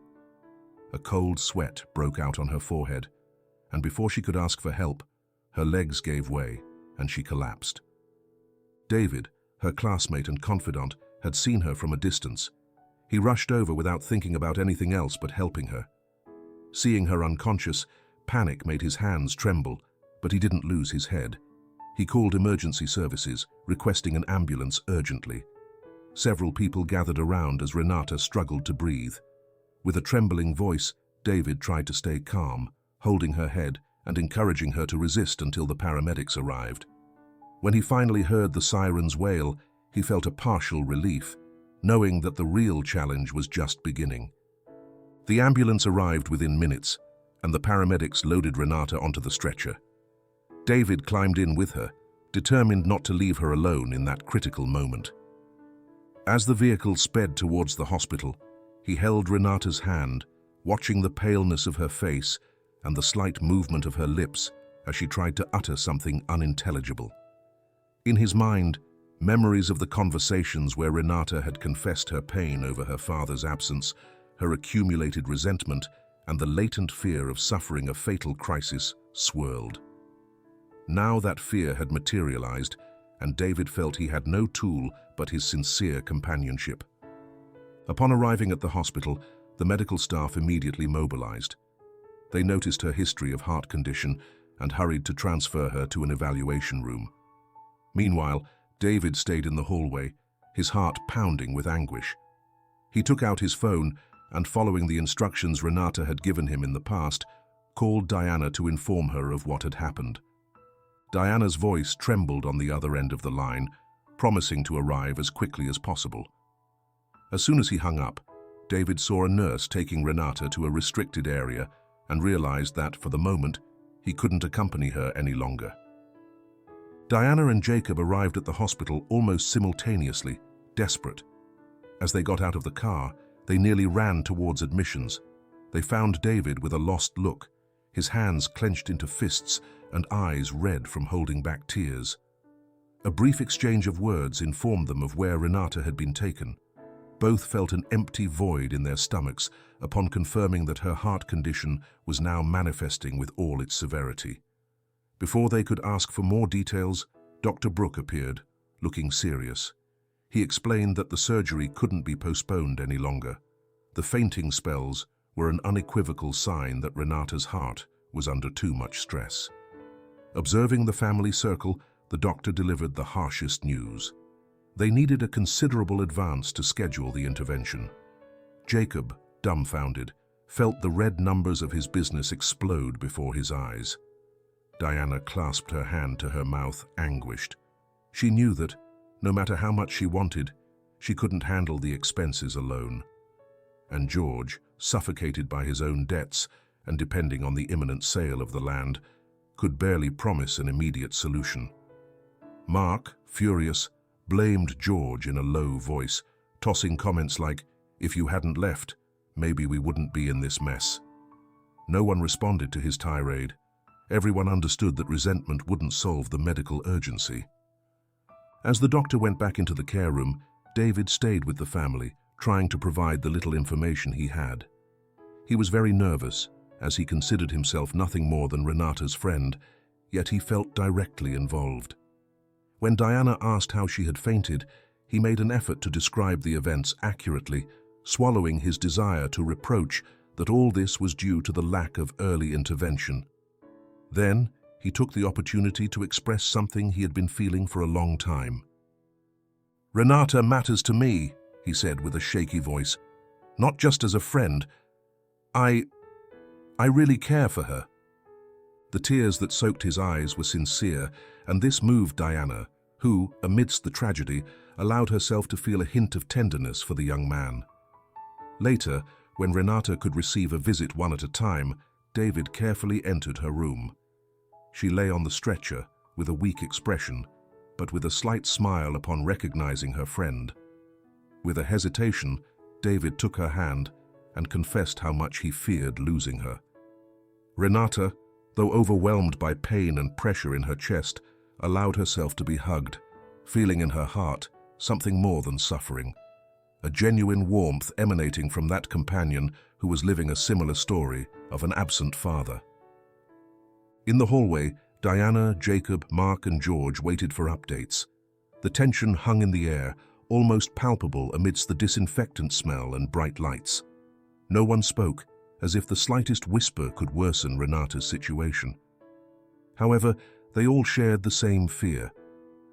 A cold sweat broke out on her forehead, and before she could ask for help, her legs gave way, and she collapsed. David, her classmate and confidant, had seen her from a distance. He rushed over without thinking about anything else but helping her. Seeing her unconscious, panic made his hands tremble, but he didn't lose his head. He called emergency services, requesting an ambulance urgently. Several people gathered around as Renata struggled to breathe. With a trembling voice, David tried to stay calm, holding her head and encouraging her to resist until the paramedics arrived. When he finally heard the sirens wail, he felt a partial relief, knowing that the real challenge was just beginning. The ambulance arrived within minutes, and the paramedics loaded Renata onto the stretcher. David climbed in with her, determined not to leave her alone in that critical moment. As the vehicle sped towards the hospital, he held Renata's hand, watching the paleness of her face and the slight movement of her lips as she tried to utter something unintelligible. In his mind, memories of the conversations where Renata had confessed her pain over her father's absence, her accumulated resentment, and the latent fear of suffering a fatal crisis swirled. Now that fear had materialized, and David felt he had no tool but his sincere companionship. Upon arriving at the hospital, the medical staff immediately mobilized. They noticed her history of heart condition and hurried to transfer her to an evaluation room. Meanwhile, David stayed in the hallway, his heart pounding with anguish. He took out his phone and, following the instructions Renata had given him in the past, called Diana to inform her of what had happened. Diana's voice trembled on the other end of the line, promising to arrive as quickly as possible. As soon as he hung up, David saw a nurse taking Renata to a restricted area and realized that, for the moment, he couldn't accompany her any longer. Diana and Jacob arrived at the hospital almost simultaneously, desperate. As they got out of the car, they nearly ran towards admissions. They found David with a lost look, his hands clenched into fists and eyes red from holding back tears. A brief exchange of words informed them of where Renata had been taken. Both felt an empty void in their stomachs upon confirming that her heart condition was now manifesting with all its severity. Before they could ask for more details, Dr. Brooke appeared, looking serious. He explained that the surgery couldn't be postponed any longer. The fainting spells were an unequivocal sign that Renata's heart was under too much stress. Observing the family circle, the doctor delivered the harshest news. They needed a considerable advance to schedule the intervention. Jacob, dumbfounded, felt the red numbers of his business explode before his eyes. Diana clasped her hand to her mouth, anguished. She knew that, no matter how much she wanted, she couldn't handle the expenses alone. And George, suffocated by his own debts and depending on the imminent sale of the land, could barely promise an immediate solution. Mark, furious, blamed George in a low voice, tossing comments like, "If you hadn't left, maybe we wouldn't be in this mess." No one responded to his tirade. Everyone understood that resentment wouldn't solve the medical urgency. As the doctor went back into the care room, David stayed with the family, trying to provide the little information he had. He was very nervous, as he considered himself nothing more than Renata's friend, yet he felt directly involved. When Diana asked how she had fainted, he made an effort to describe the events accurately, swallowing his desire to reproach that all this was due to the lack of early intervention. Then, he took the opportunity to express something he had been feeling for a long time. "Renata matters to me," he said with a shaky voice. "Not just as a friend. I really care for her." The tears that soaked his eyes were sincere, and this moved Diana, who, amidst the tragedy, allowed herself to feel a hint of tenderness for the young man. Later, when Renata could receive a visit one at a time, David carefully entered her room. She lay on the stretcher, with a weak expression, but with a slight smile upon recognizing her friend. With a hesitation, David took her hand and confessed how much he feared losing her. Renata, though overwhelmed by pain and pressure in her chest, allowed herself to be hugged, feeling in her heart something more than suffering, a genuine warmth emanating from that companion who was living a similar story of an absent father. In the hallway, Diana, Jacob, Mark, and George waited for updates. The tension hung in the air, almost palpable amidst the disinfectant smell and bright lights. No one spoke, as if the slightest whisper could worsen Renata's situation. However, they all shared the same fear,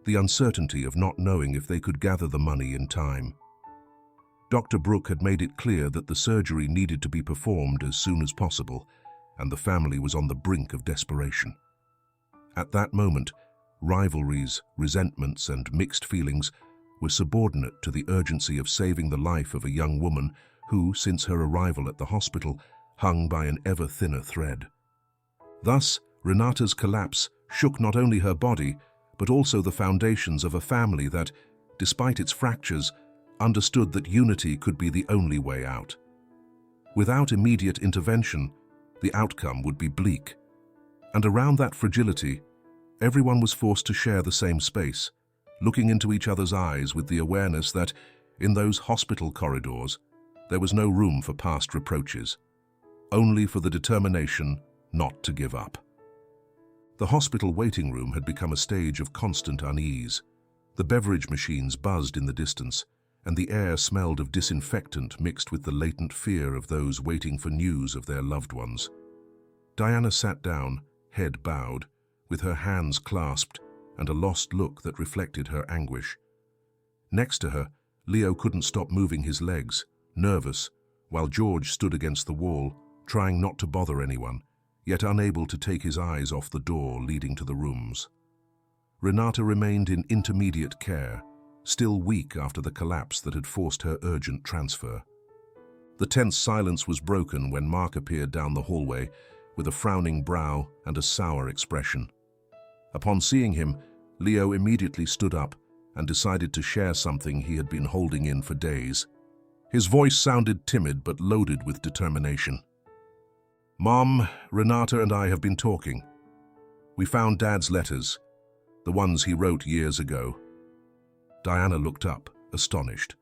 the uncertainty of not knowing if they could gather the money in time. Dr. Brooke had made it clear that the surgery needed to be performed as soon as possible, and the family was on the brink of desperation. At that moment, rivalries, resentments, and mixed feelings were subordinate to the urgency of saving the life of a young woman who, since her arrival at the hospital, hung by an ever thinner thread. Thus, Renata's collapse shook not only her body, but also the foundations of a family that, despite its fractures, understood that unity could be the only way out. Without immediate intervention, the outcome would be bleak. And around that fragility, everyone was forced to share the same space, looking into each other's eyes with the awareness that, in those hospital corridors, there was no room for past reproaches, only for the determination not to give up. The hospital waiting room had become a stage of constant unease. The beverage machines buzzed in the distance, and the air smelled of disinfectant mixed with the latent fear of those waiting for news of their loved ones. Diana sat down, head bowed, with her hands clasped and a lost look that reflected her anguish. Next to her, Leo couldn't stop moving his legs, nervous, while George stood against the wall, trying not to bother anyone, yet unable to take his eyes off the door leading to the rooms. Renata remained in intermediate care, still weak after the collapse that had forced her urgent transfer. The tense silence was broken when Mark appeared down the hallway with a frowning brow and a sour expression. Upon seeing him, Leo immediately stood up and decided to share something he had been holding in for days. His voice sounded timid but loaded with determination. "Mom, Renata and I have been talking. We found Dad's letters. The ones he wrote years ago. Diana looked up, astonished.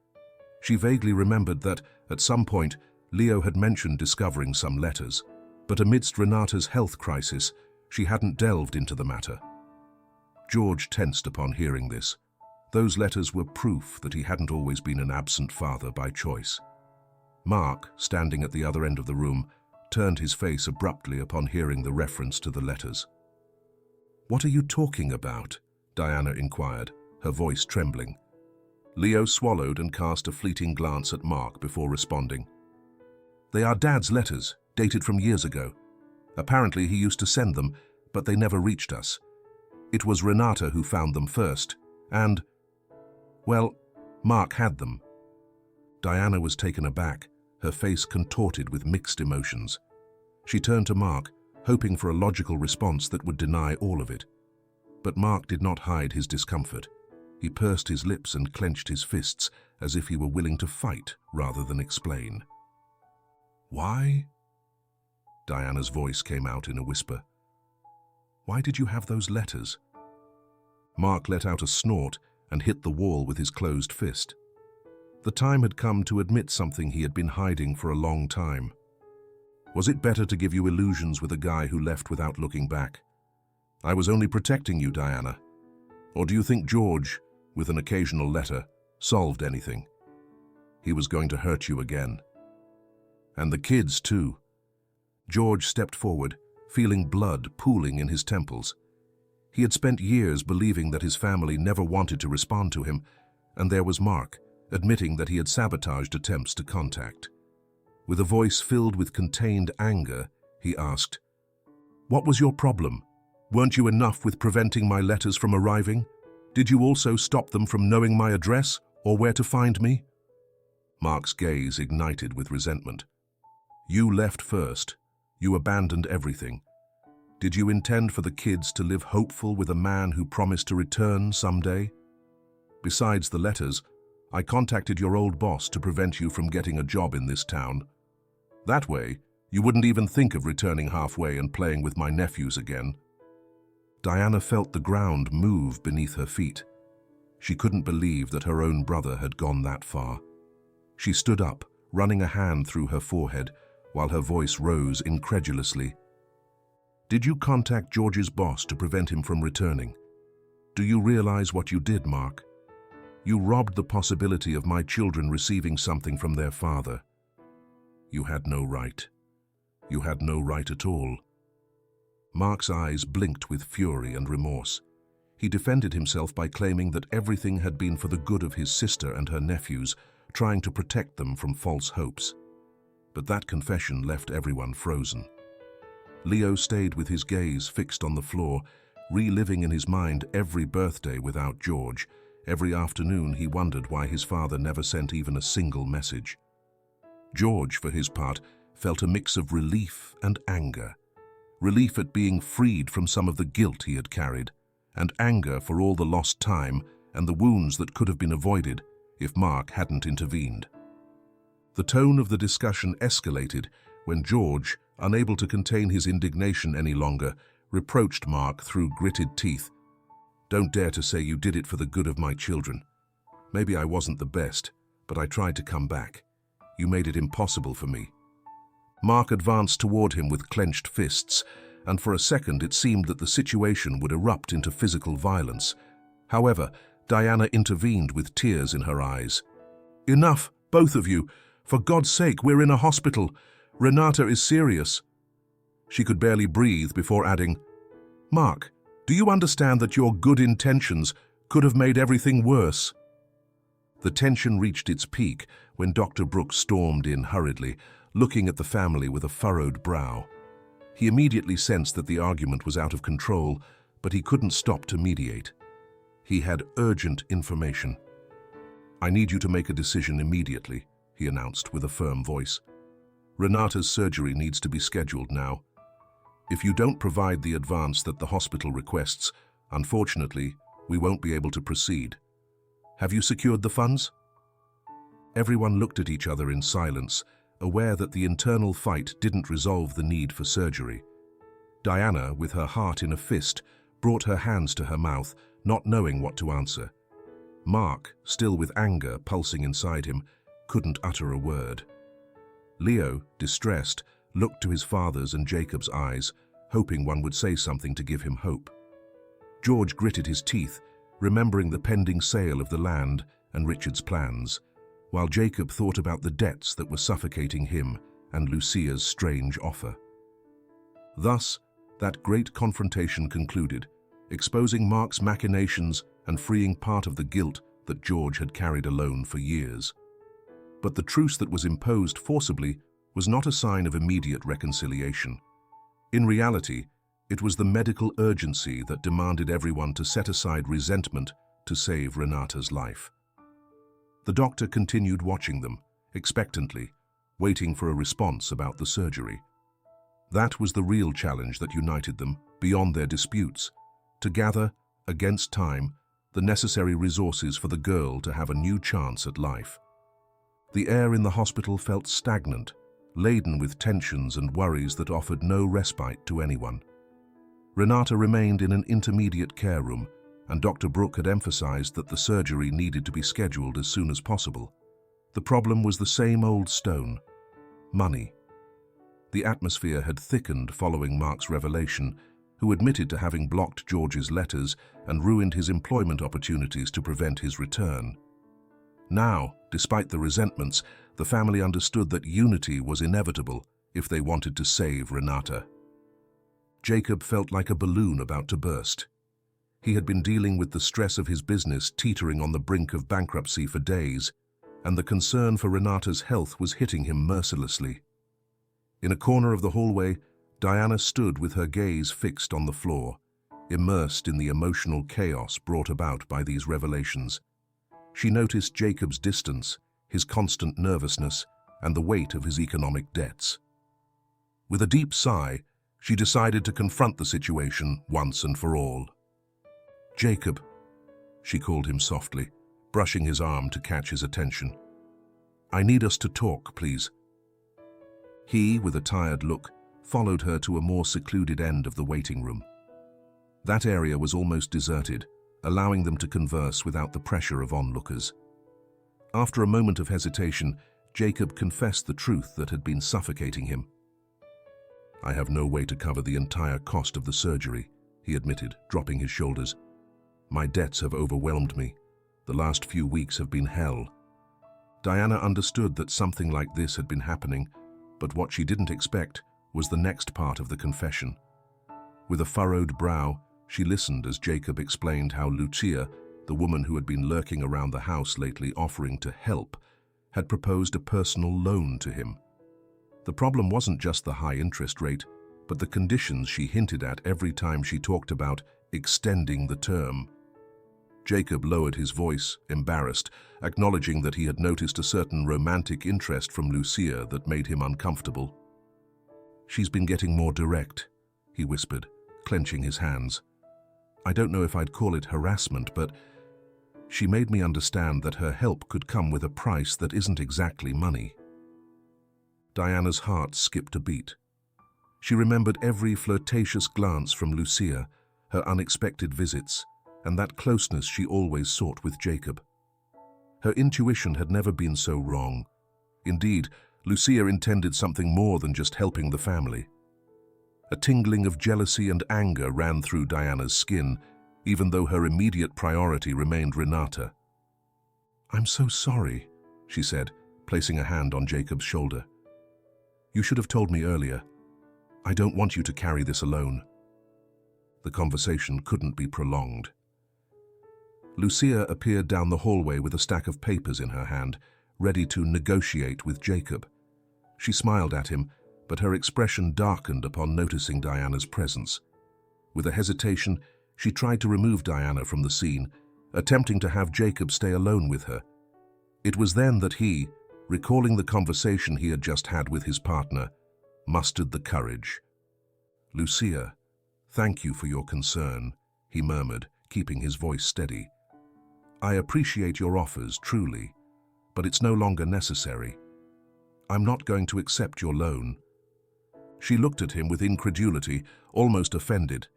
She vaguely remembered that, at some point, Leo had mentioned discovering some letters, but amidst Renata's health crisis, she hadn't delved into the matter. George tensed upon hearing this. Those letters were proof that he hadn't always been an absent father by choice. Mark, standing at the other end of the room, turned his face abruptly upon hearing the reference to the letters. "What are you talking about?" Diana inquired, her voice trembling. Leo swallowed and cast a fleeting glance at Mark before responding. "They are Dad's letters, dated from years ago. Apparently he used to send them, but they never reached us. It was Renata who found them first, and, well, Mark had them." Diana was taken aback, her face contorted with mixed emotions. She turned to Mark, hoping for a logical response that would deny all of it. But Mark did not hide his discomfort. He pursed his lips and clenched his fists as if he were willing to fight rather than explain. "Why?" Diana's voice came out in a whisper. "Why did you have those letters?" Mark let out a snort and hit the wall with his closed fist. The time had come to admit something he had been hiding for a long time. "Was it better to give you illusions with a guy who left without looking back? I was only protecting you, Diana. Or do you think George, with an occasional letter, solved anything? He was going to hurt you again. And the kids, too." George stepped forward, feeling blood pooling in his temples. He had spent years believing that his family never wanted to respond to him, and there was Mark, admitting that he had sabotaged attempts to contact. With a voice filled with contained anger, he asked, "What was your problem? Weren't you enough with preventing my letters from arriving? Did you also stop them from knowing my address or where to find me?" Mark's gaze ignited with resentment. "You left first. You abandoned everything. Did you intend for the kids to live hopeful with a man who promised to return someday? Besides the letters, I contacted your old boss to prevent you from getting a job in this town. That way, you wouldn't even think of returning halfway and playing with my nephews again." Diana felt the ground move beneath her feet. She couldn't believe that her own brother had gone that far. She stood up, running a hand through her forehead, while her voice rose incredulously. "Did you contact George's boss to prevent him from returning? Do you realize what you did, Mark? You robbed the possibility of my children receiving something from their father. You had no right. You had no right at all." Mark's eyes blinked with fury and remorse. He defended himself by claiming that everything had been for the good of his sister and her nephews, trying to protect them from false hopes. But that confession left everyone frozen. Leo stayed with his gaze fixed on the floor, reliving in his mind every birthday without George. Every afternoon he wondered why his father never sent even a single message. George, for his part, felt a mix of relief and anger. Relief at being freed from some of the guilt he had carried, and anger for all the lost time and the wounds that could have been avoided if Mark hadn't intervened. The tone of the discussion escalated when George, unable to contain his indignation any longer, reproached Mark through gritted teeth. "Don't dare to say you did it for the good of my children. Maybe I wasn't the best, but I tried to come back. You made it impossible for me." Mark advanced toward him with clenched fists, and for a second it seemed that the situation would erupt into physical violence. However, Diana intervened with tears in her eyes. "Enough, both of you. For God's sake, we're in a hospital. Renata is serious." She could barely breathe before adding, "Mark, do you understand that your good intentions could have made everything worse?" The tension reached its peak when Dr. Brooks stormed in hurriedly, looking at the family with a furrowed brow. He immediately sensed that the argument was out of control, but he couldn't stop to mediate. He had urgent information. "I need you to make a decision immediately," he announced with a firm voice. "Renata's surgery needs to be scheduled now. If you don't provide the advance that the hospital requests, unfortunately, we won't be able to proceed. Have you secured the funds?" Everyone looked at each other in silence, aware that the internal fight didn't resolve the need for surgery. Diana, with her heart in a fist, brought her hands to her mouth, not knowing what to answer. Mark, still with anger pulsing inside him, couldn't utter a word. Leo, distressed, looked to his father's and Jacob's eyes, hoping one would say something to give him hope. George gritted his teeth, remembering the pending sale of the land and Richard's plans, while Jacob thought about the debts that were suffocating him and Lucia's strange offer. Thus, that great confrontation concluded, exposing Mark's machinations and freeing part of the guilt that George had carried alone for years. But the truce that was imposed forcibly was not a sign of immediate reconciliation. In reality, it was the medical urgency that demanded everyone to set aside resentment to save Renata's life. The doctor continued watching them, expectantly, waiting for a response about the surgery. That was the real challenge that united them, beyond their disputes, to gather, against time, the necessary resources for the girl to have a new chance at life. The air in the hospital felt stagnant, laden with tensions and worries that offered no respite to anyone. Renata remained in an intermediate care room, and Dr. Brooke had emphasized that the surgery needed to be scheduled as soon as possible. The problem was the same old stone: money. The atmosphere had thickened following Mark's revelation, who admitted to having blocked George's letters and ruined his employment opportunities to prevent his return. Now, despite the resentments, the family understood that unity was inevitable if they wanted to save Renata. Jacob felt like a balloon about to burst. He had been dealing with the stress of his business teetering on the brink of bankruptcy for days, and the concern for Renata's health was hitting him mercilessly. In a corner of the hallway, Diana stood with her gaze fixed on the floor, immersed in the emotional chaos brought about by these revelations. She noticed Jacob's distance, his constant nervousness, and the weight of his economic debts. With a deep sigh, she decided to confront the situation once and for all. "Jacob," she called him softly, brushing his arm to catch his attention. "I need us to talk, please." He, with a tired look, followed her to a more secluded end of the waiting room. That area was almost deserted, allowing them to converse without the pressure of onlookers. After a moment of hesitation, Jacob confessed the truth that had been suffocating him. "I have no way to cover the entire cost of the surgery," he admitted, dropping his shoulders. "My debts have overwhelmed me. The last few weeks have been hell." Diana understood that something like this had been happening, but what she didn't expect was the next part of the confession. With a furrowed brow, she listened as Jacob explained how Lucia, the woman who had been lurking around the house lately offering to help, had proposed a personal loan to him. The problem wasn't just the high interest rate, but the conditions she hinted at every time she talked about extending the term. Jacob lowered his voice, embarrassed, acknowledging that he had noticed a certain romantic interest from Lucia that made him uncomfortable. "She's been getting more direct," he whispered, clenching his hands. "I don't know if I'd call it harassment, but she made me understand that her help could come with a price that isn't exactly money." Diana's heart skipped a beat. She remembered every flirtatious glance from Lucia, her unexpected visits, and that closeness she always sought with Jacob. Her intuition had never been so wrong. Indeed, Lucia intended something more than just helping the family. A tingling of jealousy and anger ran through Diana's skin, even though her immediate priority remained Renata. "I'm so sorry," she said, placing a hand on Jacob's shoulder. "You should have told me earlier. I don't want you to carry this alone." The conversation couldn't be prolonged. Lucia appeared down the hallway with a stack of papers in her hand, ready to negotiate with Jacob. She smiled at him, but her expression darkened upon noticing Diana's presence. With a hesitation, she tried to remove Diana from the scene, attempting to have Jacob stay alone with her. It was then that he, recalling the conversation he had just had with his partner, mustered the courage. "Lucia, thank you for your concern," he murmured, keeping his voice steady. "I appreciate your offers, truly, but it's no longer necessary. I'm not going to accept your loan." She looked at him with incredulity, almost offended.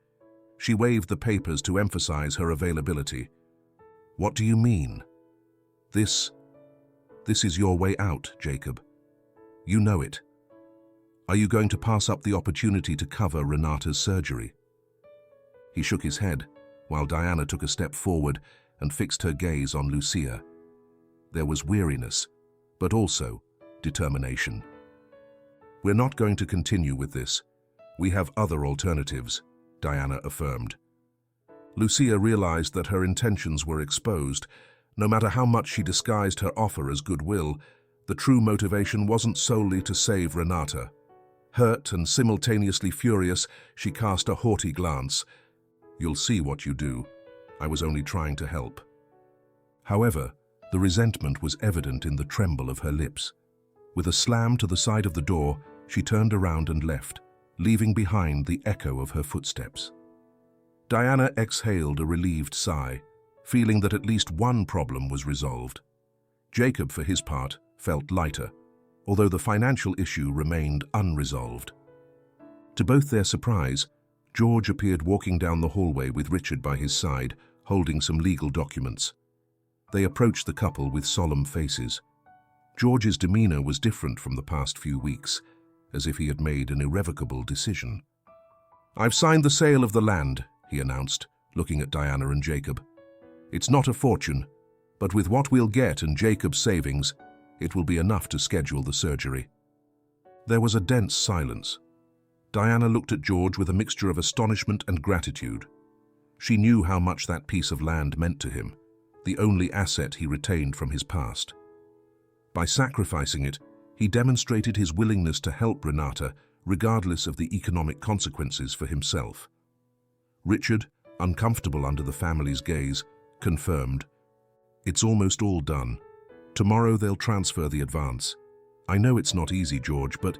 She waved the papers to emphasize her availability. "What do you mean?" This is your way out, Jacob. You know it. Are you going to pass up the opportunity to cover Renata's surgery?" He shook his head, while Diana took a step forward and fixed her gaze on Lucia. There was weariness, but also determination. "We're not going to continue with this. We have other alternatives," Diana affirmed. Lucia realized that her intentions were exposed. No matter how much she disguised her offer as goodwill, the true motivation wasn't solely to save Renata. Hurt and simultaneously furious, she cast a haughty glance. "You'll see what you do. I was only trying to help." However, the resentment was evident in the tremble of her lips. With a slam to the side of the door, she turned around and left, leaving behind the echo of her footsteps. Diana exhaled a relieved sigh, feeling that at least one problem was resolved. Jacob, for his part, felt lighter, although the financial issue remained unresolved. To both their surprise, George appeared walking down the hallway with Richard by his side, holding some legal documents. They approached the couple with solemn faces. George's demeanor was different from the past few weeks, as if he had made an irrevocable decision. "I've signed the sale of the land," he announced, looking at Diana and Jacob. "It's not a fortune, but with what we'll get and Jacob's savings, it will be enough to schedule the surgery." There was a dense silence. Diana looked at George with a mixture of astonishment and gratitude. She knew how much that piece of land meant to him, the only asset he retained from his past. By sacrificing it, he demonstrated his willingness to help Renata, regardless of the economic consequences for himself. Richard, uncomfortable under the family's gaze, confirmed, "It's almost all done. Tomorrow they'll transfer the advance. I know it's not easy, George, but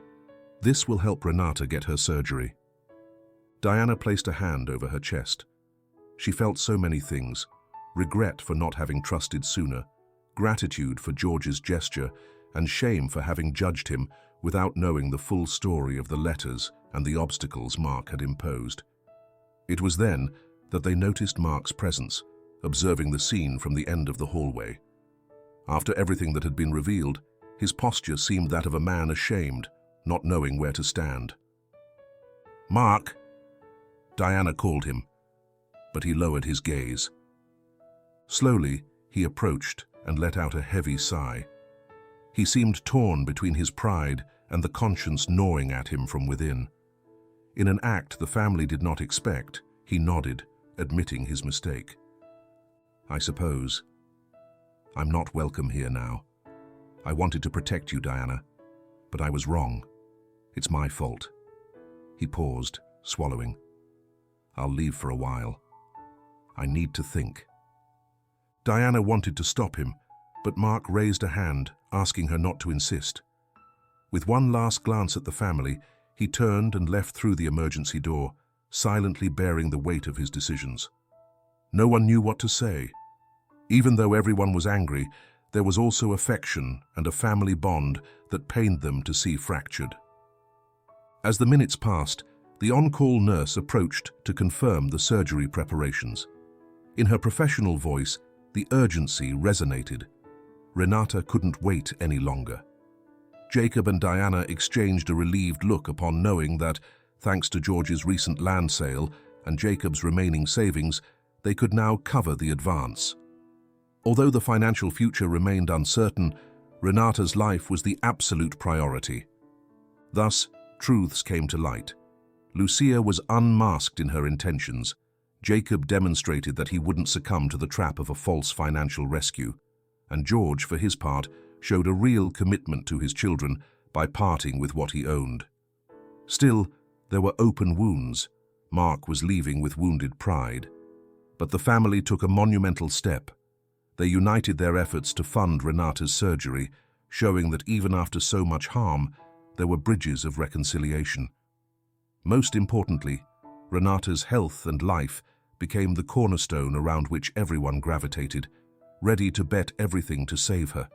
this will help Renata get her surgery." Diana placed a hand over her chest. She felt so many things: regret for not having trusted sooner, gratitude for George's gesture, and shame for having judged him without knowing the full story of the letters and the obstacles Mark had imposed. It was then that they noticed Mark's presence, observing the scene from the end of the hallway. After everything that had been revealed, his posture seemed that of a man ashamed, not knowing where to stand. "Mark!" Diana called him, but he lowered his gaze. Slowly, he approached and let out a heavy sigh. He seemed torn between his pride and the conscience gnawing at him from within. In an act the family did not expect, he nodded, admitting his mistake. "I suppose. I'm not welcome here now. I wanted to protect you, Diana, but I was wrong. It's my fault." He paused, swallowing. "I'll leave for a while. I need to think." Diana wanted to stop him, but Mark raised a hand, asking her not to insist. With one last glance at the family, he turned and left through the emergency door, silently bearing the weight of his decisions. No one knew what to say. Even though everyone was angry, there was also affection and a family bond that pained them to see fractured. As the minutes passed, the on-call nurse approached to confirm the surgery preparations. In her professional voice, the urgency resonated. Renata couldn't wait any longer. Jacob and Diana exchanged a relieved look upon knowing that, thanks to George's recent land sale and Jacob's remaining savings, they could now cover the advance. Although the financial future remained uncertain, Renata's life was the absolute priority. Thus, truths came to light. Lucia was unmasked in her intentions. Jacob demonstrated that he wouldn't succumb to the trap of a false financial rescue. And George, for his part, showed a real commitment to his children by parting with what he owned. Still, there were open wounds. Mark was leaving with wounded pride. But the family took a monumental step. They united their efforts to fund Renata's surgery, showing that even after so much harm, there were bridges of reconciliation. Most importantly, Renata's health and life became the cornerstone around which everyone gravitated, ready to bet everything to save her.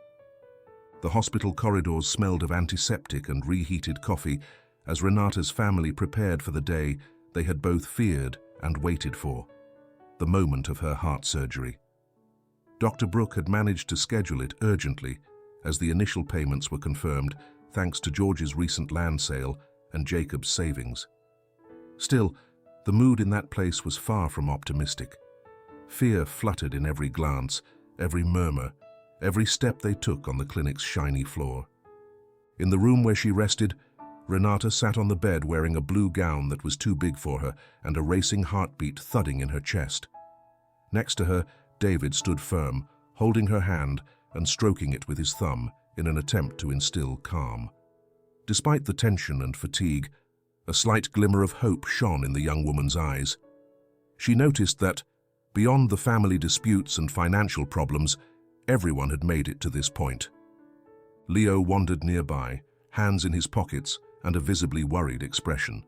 The hospital corridors smelled of antiseptic and reheated coffee as Renata's family prepared for the day they had both feared and waited for, the moment of her heart surgery. Dr. Brooke had managed to schedule it urgently, as the initial payments were confirmed thanks to George's recent land sale and Jacob's savings. Still, the mood in that place was far from optimistic. Fear fluttered in every glance, every murmur, every step they took on the clinic's shiny floor. In the room where she rested, Renata sat on the bed wearing a blue gown that was too big for her and a racing heartbeat thudding in her chest. Next to her, David stood firm, holding her hand and stroking it with his thumb in an attempt to instill calm. Despite the tension and fatigue, a slight glimmer of hope shone in the young woman's eyes. She noticed that, beyond the family disputes and financial problems, everyone had made it to this point. Leo wandered nearby, hands in his pockets and a visibly worried expression.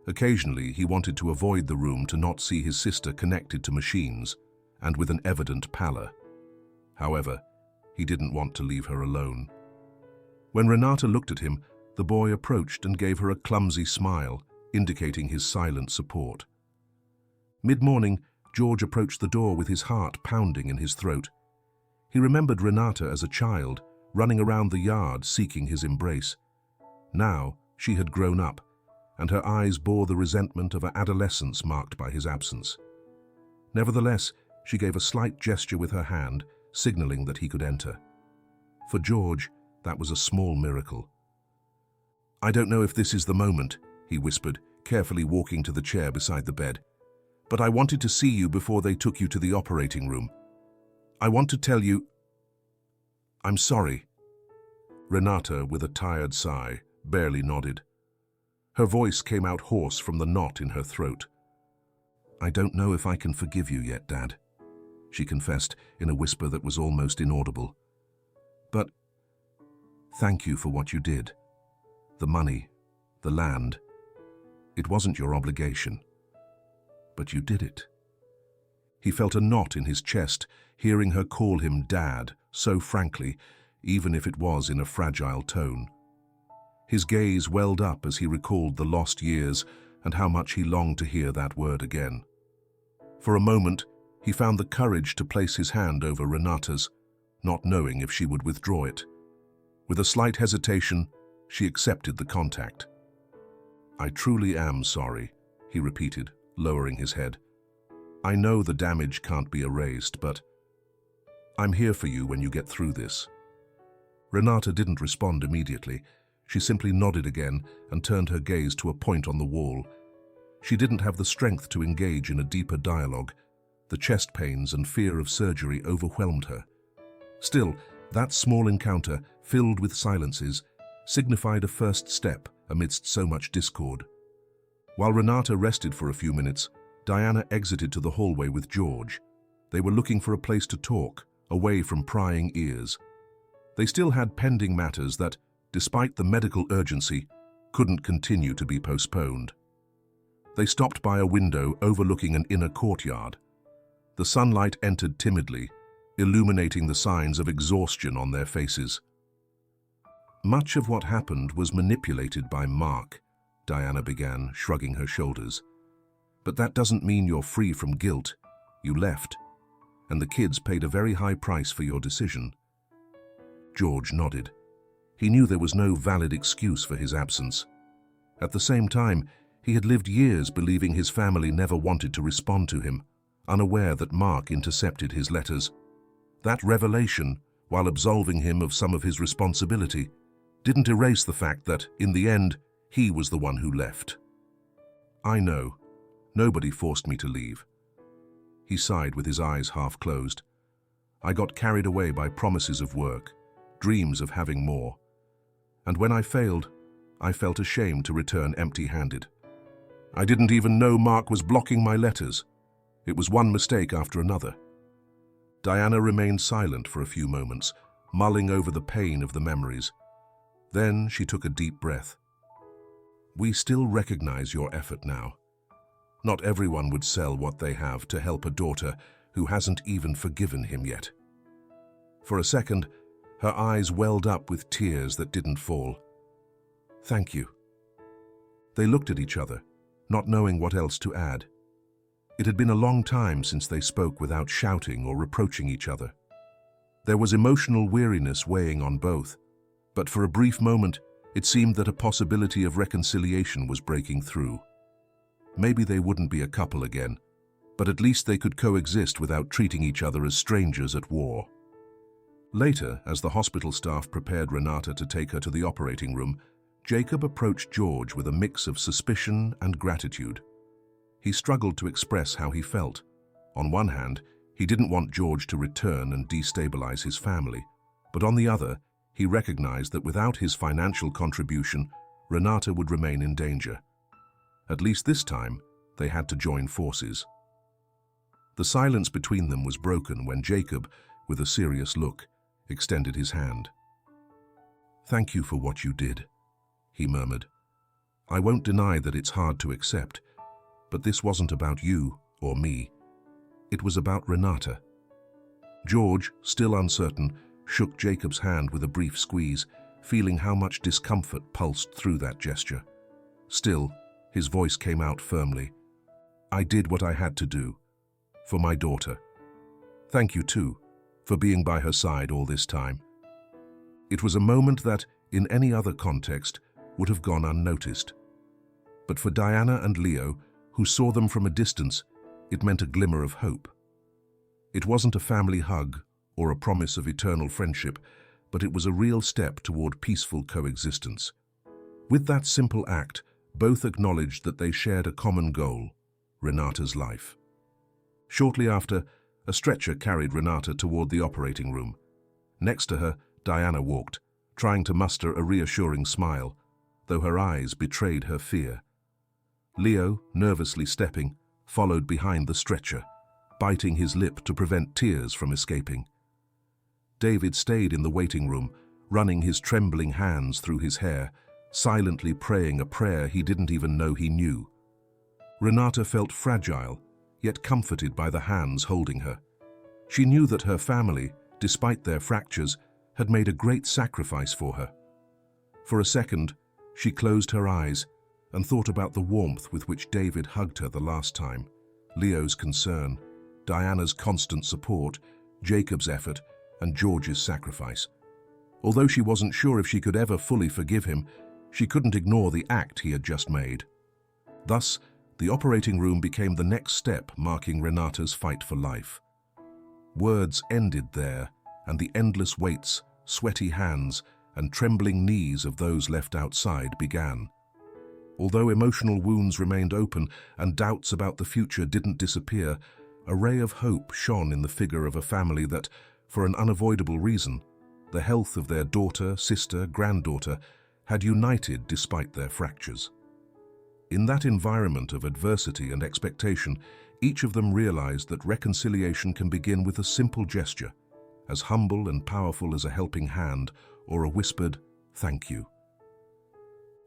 Occasionally, he wanted to avoid the room to not see his sister connected to machines and with an evident pallor. However, he didn't want to leave her alone. When Renata looked at him, the boy approached and gave her a clumsy smile, indicating his silent support. Mid-morning, George approached the door with his heart pounding in his throat. He remembered Renata as a child, running around the yard seeking his embrace. Now, she had grown up, and her eyes bore the resentment of an adolescence marked by his absence. Nevertheless, she gave a slight gesture with her hand, signaling that he could enter. For George, that was a small miracle. "I don't know if this is the moment," he whispered, carefully walking to the chair beside the bed. "But I wanted to see you before they took you to the operating room. I want to tell you... I'm sorry." Renata, with a tired sigh, barely nodded. Her voice came out hoarse from the knot in her throat. "I don't know if I can forgive you yet, Dad," she confessed in a whisper that was almost inaudible. "But thank you for what you did. The money, the land. It wasn't your obligation. But you did it." He felt a knot in his chest, hearing her call him Dad so frankly, even if it was in a fragile tone. His gaze welled up as he recalled the lost years and how much he longed to hear that word again. For a moment, he found the courage to place his hand over Renata's, not knowing if she would withdraw it. With a slight hesitation, she accepted the contact. "I truly am sorry," he repeated, lowering his head. "I know the damage can't be erased, but I'm here for you when you get through this." Renata didn't respond immediately. She simply nodded again and turned her gaze to a point on the wall. She didn't have the strength to engage in a deeper dialogue. The chest pains and fear of surgery overwhelmed her. Still, that small encounter, filled with silences, signified a first step amidst so much discord. While Renata rested for a few minutes, Diana exited to the hallway with George. They were looking for a place to talk, away from prying ears. They still had pending matters that, despite the medical urgency, couldn't continue to be postponed. They stopped by a window overlooking an inner courtyard. The sunlight entered timidly, illuminating the signs of exhaustion on their faces. "Much of what happened was manipulated by Mark," Diana began, shrugging her shoulders. "But that doesn't mean you're free from guilt. You left, and the kids paid a very high price for your decision." George nodded. He knew there was no valid excuse for his absence. At the same time, he had lived years believing his family never wanted to respond to him, unaware that Mark intercepted his letters. That revelation, while absolving him of some of his responsibility, didn't erase the fact that, in the end, he was the one who left. "I know. Nobody forced me to leave." He sighed with his eyes half closed. "I got carried away by promises of work, dreams of having more. And when I failed, I felt ashamed to return empty-handed. I didn't even know Mark was blocking my letters. It was one mistake after another." Diana remained silent for a few moments, mulling over the pain of the memories. Then she took a deep breath. "We still recognize your effort now. Not everyone would sell what they have to help a daughter who hasn't even forgiven him yet." For a second, her eyes welled up with tears that didn't fall. "Thank you." They looked at each other, not knowing what else to add. It had been a long time since they spoke without shouting or reproaching each other. There was emotional weariness weighing on both, but for a brief moment, it seemed that a possibility of reconciliation was breaking through. Maybe they wouldn't be a couple again, but at least they could coexist without treating each other as strangers at war. Later, as the hospital staff prepared Renata to take her to the operating room, Jacob approached George with a mix of suspicion and gratitude. He struggled to express how he felt. On one hand, he didn't want George to return and destabilize his family, but on the other, he recognized that without his financial contribution, Renata would remain in danger. At least this time, they had to join forces. The silence between them was broken when Jacob, with a serious look, extended his hand. "Thank you for what you did," he murmured. "I won't deny that it's hard to accept, but this wasn't about you or me. It was about Renata." George, still uncertain, shook Jacob's hand with a brief squeeze, feeling how much discomfort pulsed through that gesture. Still, his voice came out firmly. "I did what I had to do. For my daughter. Thank you, too, for being by her side all this time." It was a moment that, in any other context, would have gone unnoticed. But for Diana and Leo, who saw them from a distance, it meant a glimmer of hope. It wasn't a family hug or a promise of eternal friendship, but it was a real step toward peaceful coexistence. With that simple act, both acknowledged that they shared a common goal, Renata's life. Shortly after, a stretcher carried Renata toward the operating room. Next to her, Diana walked, trying to muster a reassuring smile, though her eyes betrayed her fear. Leo, nervously stepping, followed behind the stretcher, biting his lip to prevent tears from escaping. David stayed in the waiting room, running his trembling hands through his hair, silently praying a prayer he didn't even know he knew. Renata felt fragile, yet comforted by the hands holding her. She knew that her family, despite their fractures, had made a great sacrifice for her. For a second, she closed her eyes and thought about the warmth with which David hugged her the last time, Leo's concern, Diana's constant support, Jacob's effort, and George's sacrifice. Although she wasn't sure if she could ever fully forgive him, she couldn't ignore the act he had just made. Thus, the operating room became the next step marking Renata's fight for life. Words ended there, and the endless waits, sweaty hands, and trembling knees of those left outside began. Although emotional wounds remained open and doubts about the future didn't disappear, a ray of hope shone in the figure of a family that, for an unavoidable reason, the health of their daughter, sister, granddaughter, had united despite their fractures. In that environment of adversity and expectation, each of them realized that reconciliation can begin with a simple gesture, as humble and powerful as a helping hand or a whispered, "Thank you."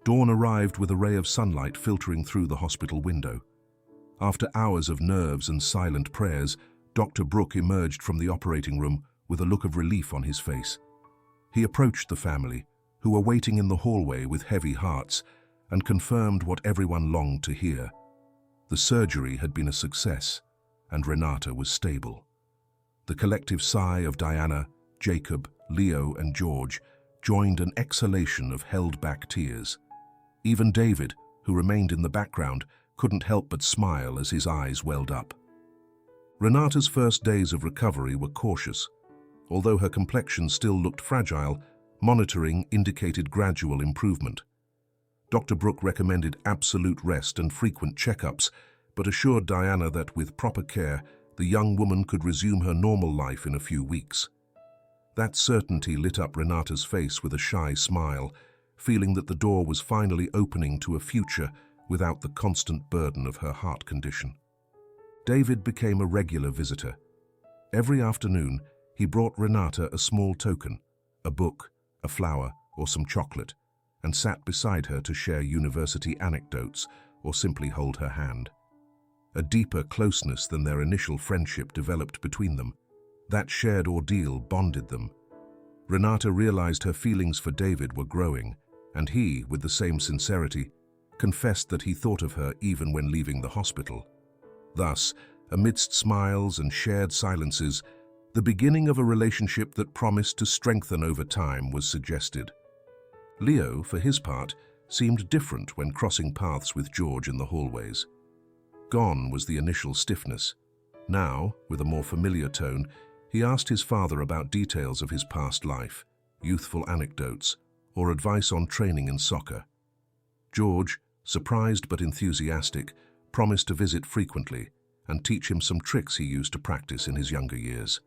Dawn arrived with a ray of sunlight filtering through the hospital window. After hours of nerves and silent prayers, Dr. Brooke emerged from the operating room with a look of relief on his face. He approached the family, who were waiting in the hallway with heavy hearts, and confirmed what everyone longed to hear. The surgery had been a success, and Renata was stable. The collective sigh of Diana, Jacob, Leo, and George joined an exhalation of held-back tears. Even David, who remained in the background, couldn't help but smile as his eyes welled up. Renata's first days of recovery were cautious. Although her complexion still looked fragile, monitoring indicated gradual improvement. Dr. Brooke recommended absolute rest and frequent checkups, but assured Diana that with proper care, the young woman could resume her normal life in a few weeks. That certainty lit up Renata's face with a shy smile, feeling that the door was finally opening to a future without the constant burden of her heart condition. David became a regular visitor. Every afternoon, he brought Renata a small token, a book, a flower, or some chocolate, and sat beside her to share university anecdotes or simply hold her hand. A deeper closeness than their initial friendship developed between them. That shared ordeal bonded them. Renata realized her feelings for David were growing, and he, with the same sincerity, confessed that he thought of her even when leaving the hospital. Thus, amidst smiles and shared silences, the beginning of a relationship that promised to strengthen over time was suggested. Leo, for his part, seemed different when crossing paths with George in the hallways. Gone was the initial stiffness. Now, with a more familiar tone, he asked his father about details of his past life, youthful anecdotes, or advice on training in soccer. George, surprised but enthusiastic, promised to visit frequently and teach him some tricks he used to practice in his younger years.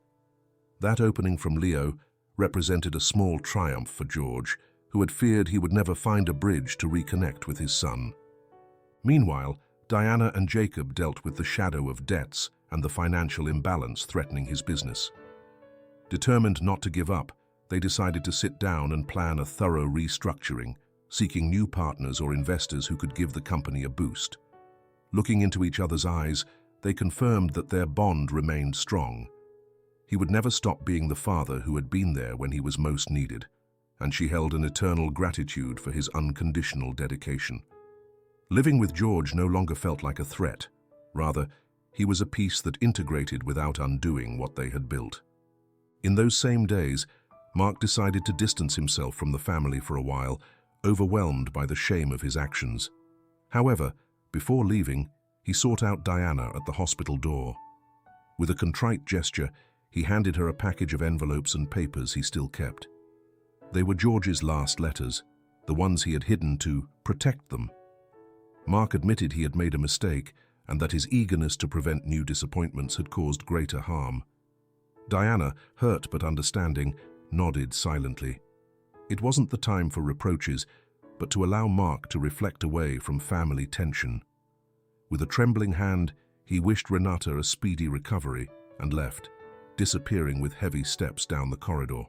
That opening from Leo represented a small triumph for George, who had feared he would never find a bridge to reconnect with his son. Meanwhile, Diana and Jacob dealt with the shadow of debts and the financial imbalance threatening his business. Determined not to give up, they decided to sit down and plan a thorough restructuring, seeking new partners or investors who could give the company a boost. Looking into each other's eyes, they confirmed that their bond remained strong. He would never stop being the father who had been there when he was most needed, and she held an eternal gratitude for his unconditional dedication. Living with George no longer felt like a threat. Rather, he was a piece that integrated without undoing what they had built. In those same days, Mark decided to distance himself from the family for a while, overwhelmed by the shame of his actions. However, before leaving, he sought out Diana at the hospital door. With a contrite gesture, he handed her a package of envelopes and papers he still kept. They were George's last letters, the ones he had hidden to protect them. Mark admitted he had made a mistake and that his eagerness to prevent new disappointments had caused greater harm. Diana, hurt but understanding, nodded silently. It wasn't the time for reproaches, but to allow Mark to reflect away from family tension. With a trembling hand, he wished Renata a speedy recovery and left, disappearing with heavy steps down the corridor.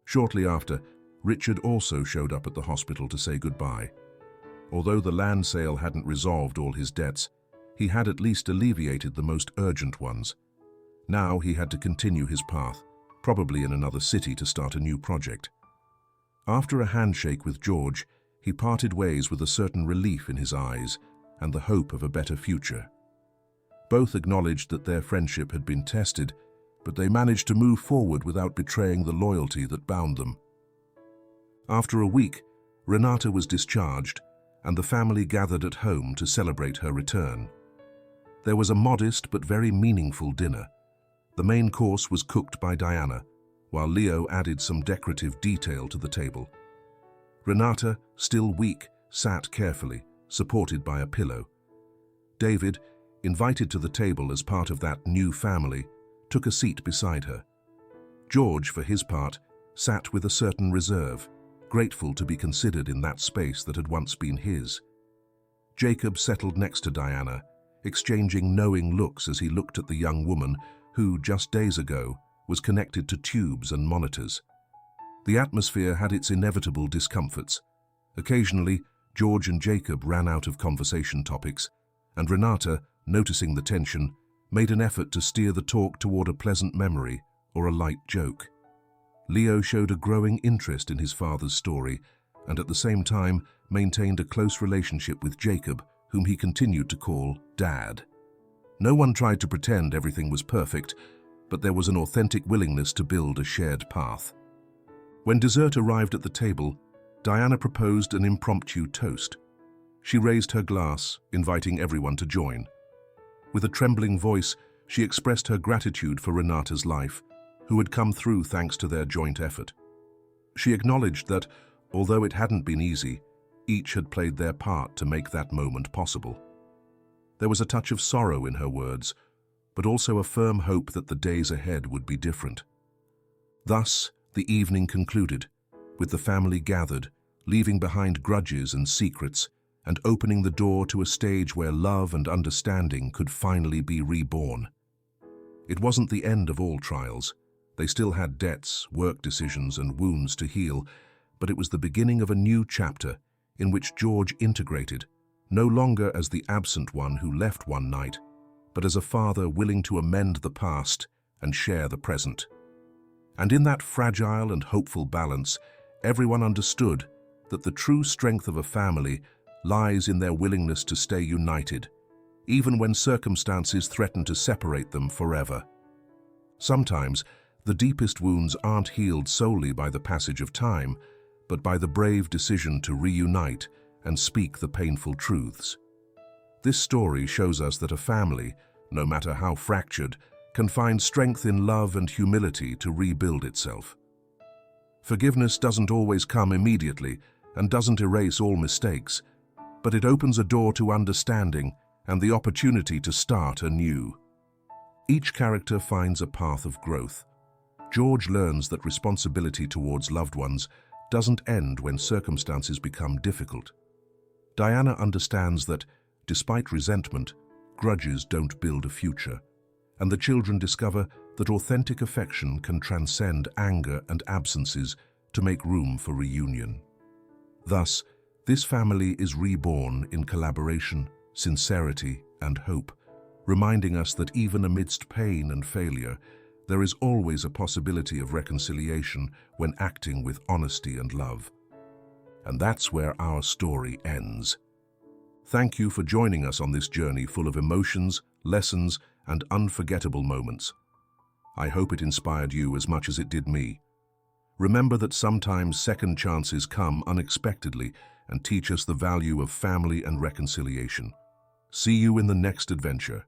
Shortly after, Richard also showed up at the hospital to say goodbye. Although the land sale hadn't resolved all his debts, he had at least alleviated the most urgent ones. Now he had to continue his path, probably in another city to start a new project. After a handshake with George, he parted ways with a certain relief in his eyes and the hope of a better future. Both acknowledged that their friendship had been tested, but they managed to move forward without betraying the loyalty that bound them. After a week, Renata was discharged, and the family gathered at home to celebrate her return. There was a modest but very meaningful dinner. The main course was cooked by Diana, while Leo added some decorative detail to the table. Renata, still weak, sat carefully, supported by a pillow. David, invited to the table as part of that new family, took a seat beside her. George, for his part, sat with a certain reserve, grateful to be considered in that space that had once been his. Jacob settled next to Diana, exchanging knowing looks as he looked at the young woman who, just days ago, was connected to tubes and monitors. The atmosphere had its inevitable discomforts. Occasionally, George and Jacob ran out of conversation topics, and Renata, noticing the tension, made an effort to steer the talk toward a pleasant memory or a light joke. Leo showed a growing interest in his father's story and at the same time maintained a close relationship with Jacob, whom he continued to call Dad. No one tried to pretend everything was perfect, but there was an authentic willingness to build a shared path. When dessert arrived at the table, Diana proposed an impromptu toast. She raised her glass, inviting everyone to join. With a trembling voice, she expressed her gratitude for Renata's life, who had come through thanks to their joint effort. She acknowledged that, although it hadn't been easy, each had played their part to make that moment possible. There was a touch of sorrow in her words, but also a firm hope that the days ahead would be different. Thus, the evening concluded, with the family gathered, leaving behind grudges and secrets, and opening the door to a stage where love and understanding could finally be reborn. It wasn't the end of all trials. They still had debts, work decisions, and wounds to heal, but it was the beginning of a new chapter in which George integrated, no longer as the absent one who left one night, but as a father willing to amend the past and share the present. And in that fragile and hopeful balance, everyone understood that the true strength of a family lies in their willingness to stay united, even when circumstances threaten to separate them forever. Sometimes, the deepest wounds aren't healed solely by the passage of time, but by the brave decision to reunite and speak the painful truths. This story shows us that a family, no matter how fractured, can find strength in love and humility to rebuild itself. Forgiveness doesn't always come immediately and doesn't erase all mistakes, but it opens a door to understanding and the opportunity to start anew. Each character finds a path of growth. George learns that responsibility towards loved ones doesn't end when circumstances become difficult. Diana understands that, despite resentment, grudges don't build a future, and the children discover that authentic affection can transcend anger and absences to make room for reunion. Thus, this family is reborn in collaboration, sincerity, and hope, reminding us that even amidst pain and failure, there is always a possibility of reconciliation when acting with honesty and love. And that's where our story ends. Thank you for joining us on this journey full of emotions, lessons, and unforgettable moments. I hope it inspired you as much as it did me. Remember that sometimes second chances come unexpectedly and teach us the value of family and reconciliation. See you in the next adventure.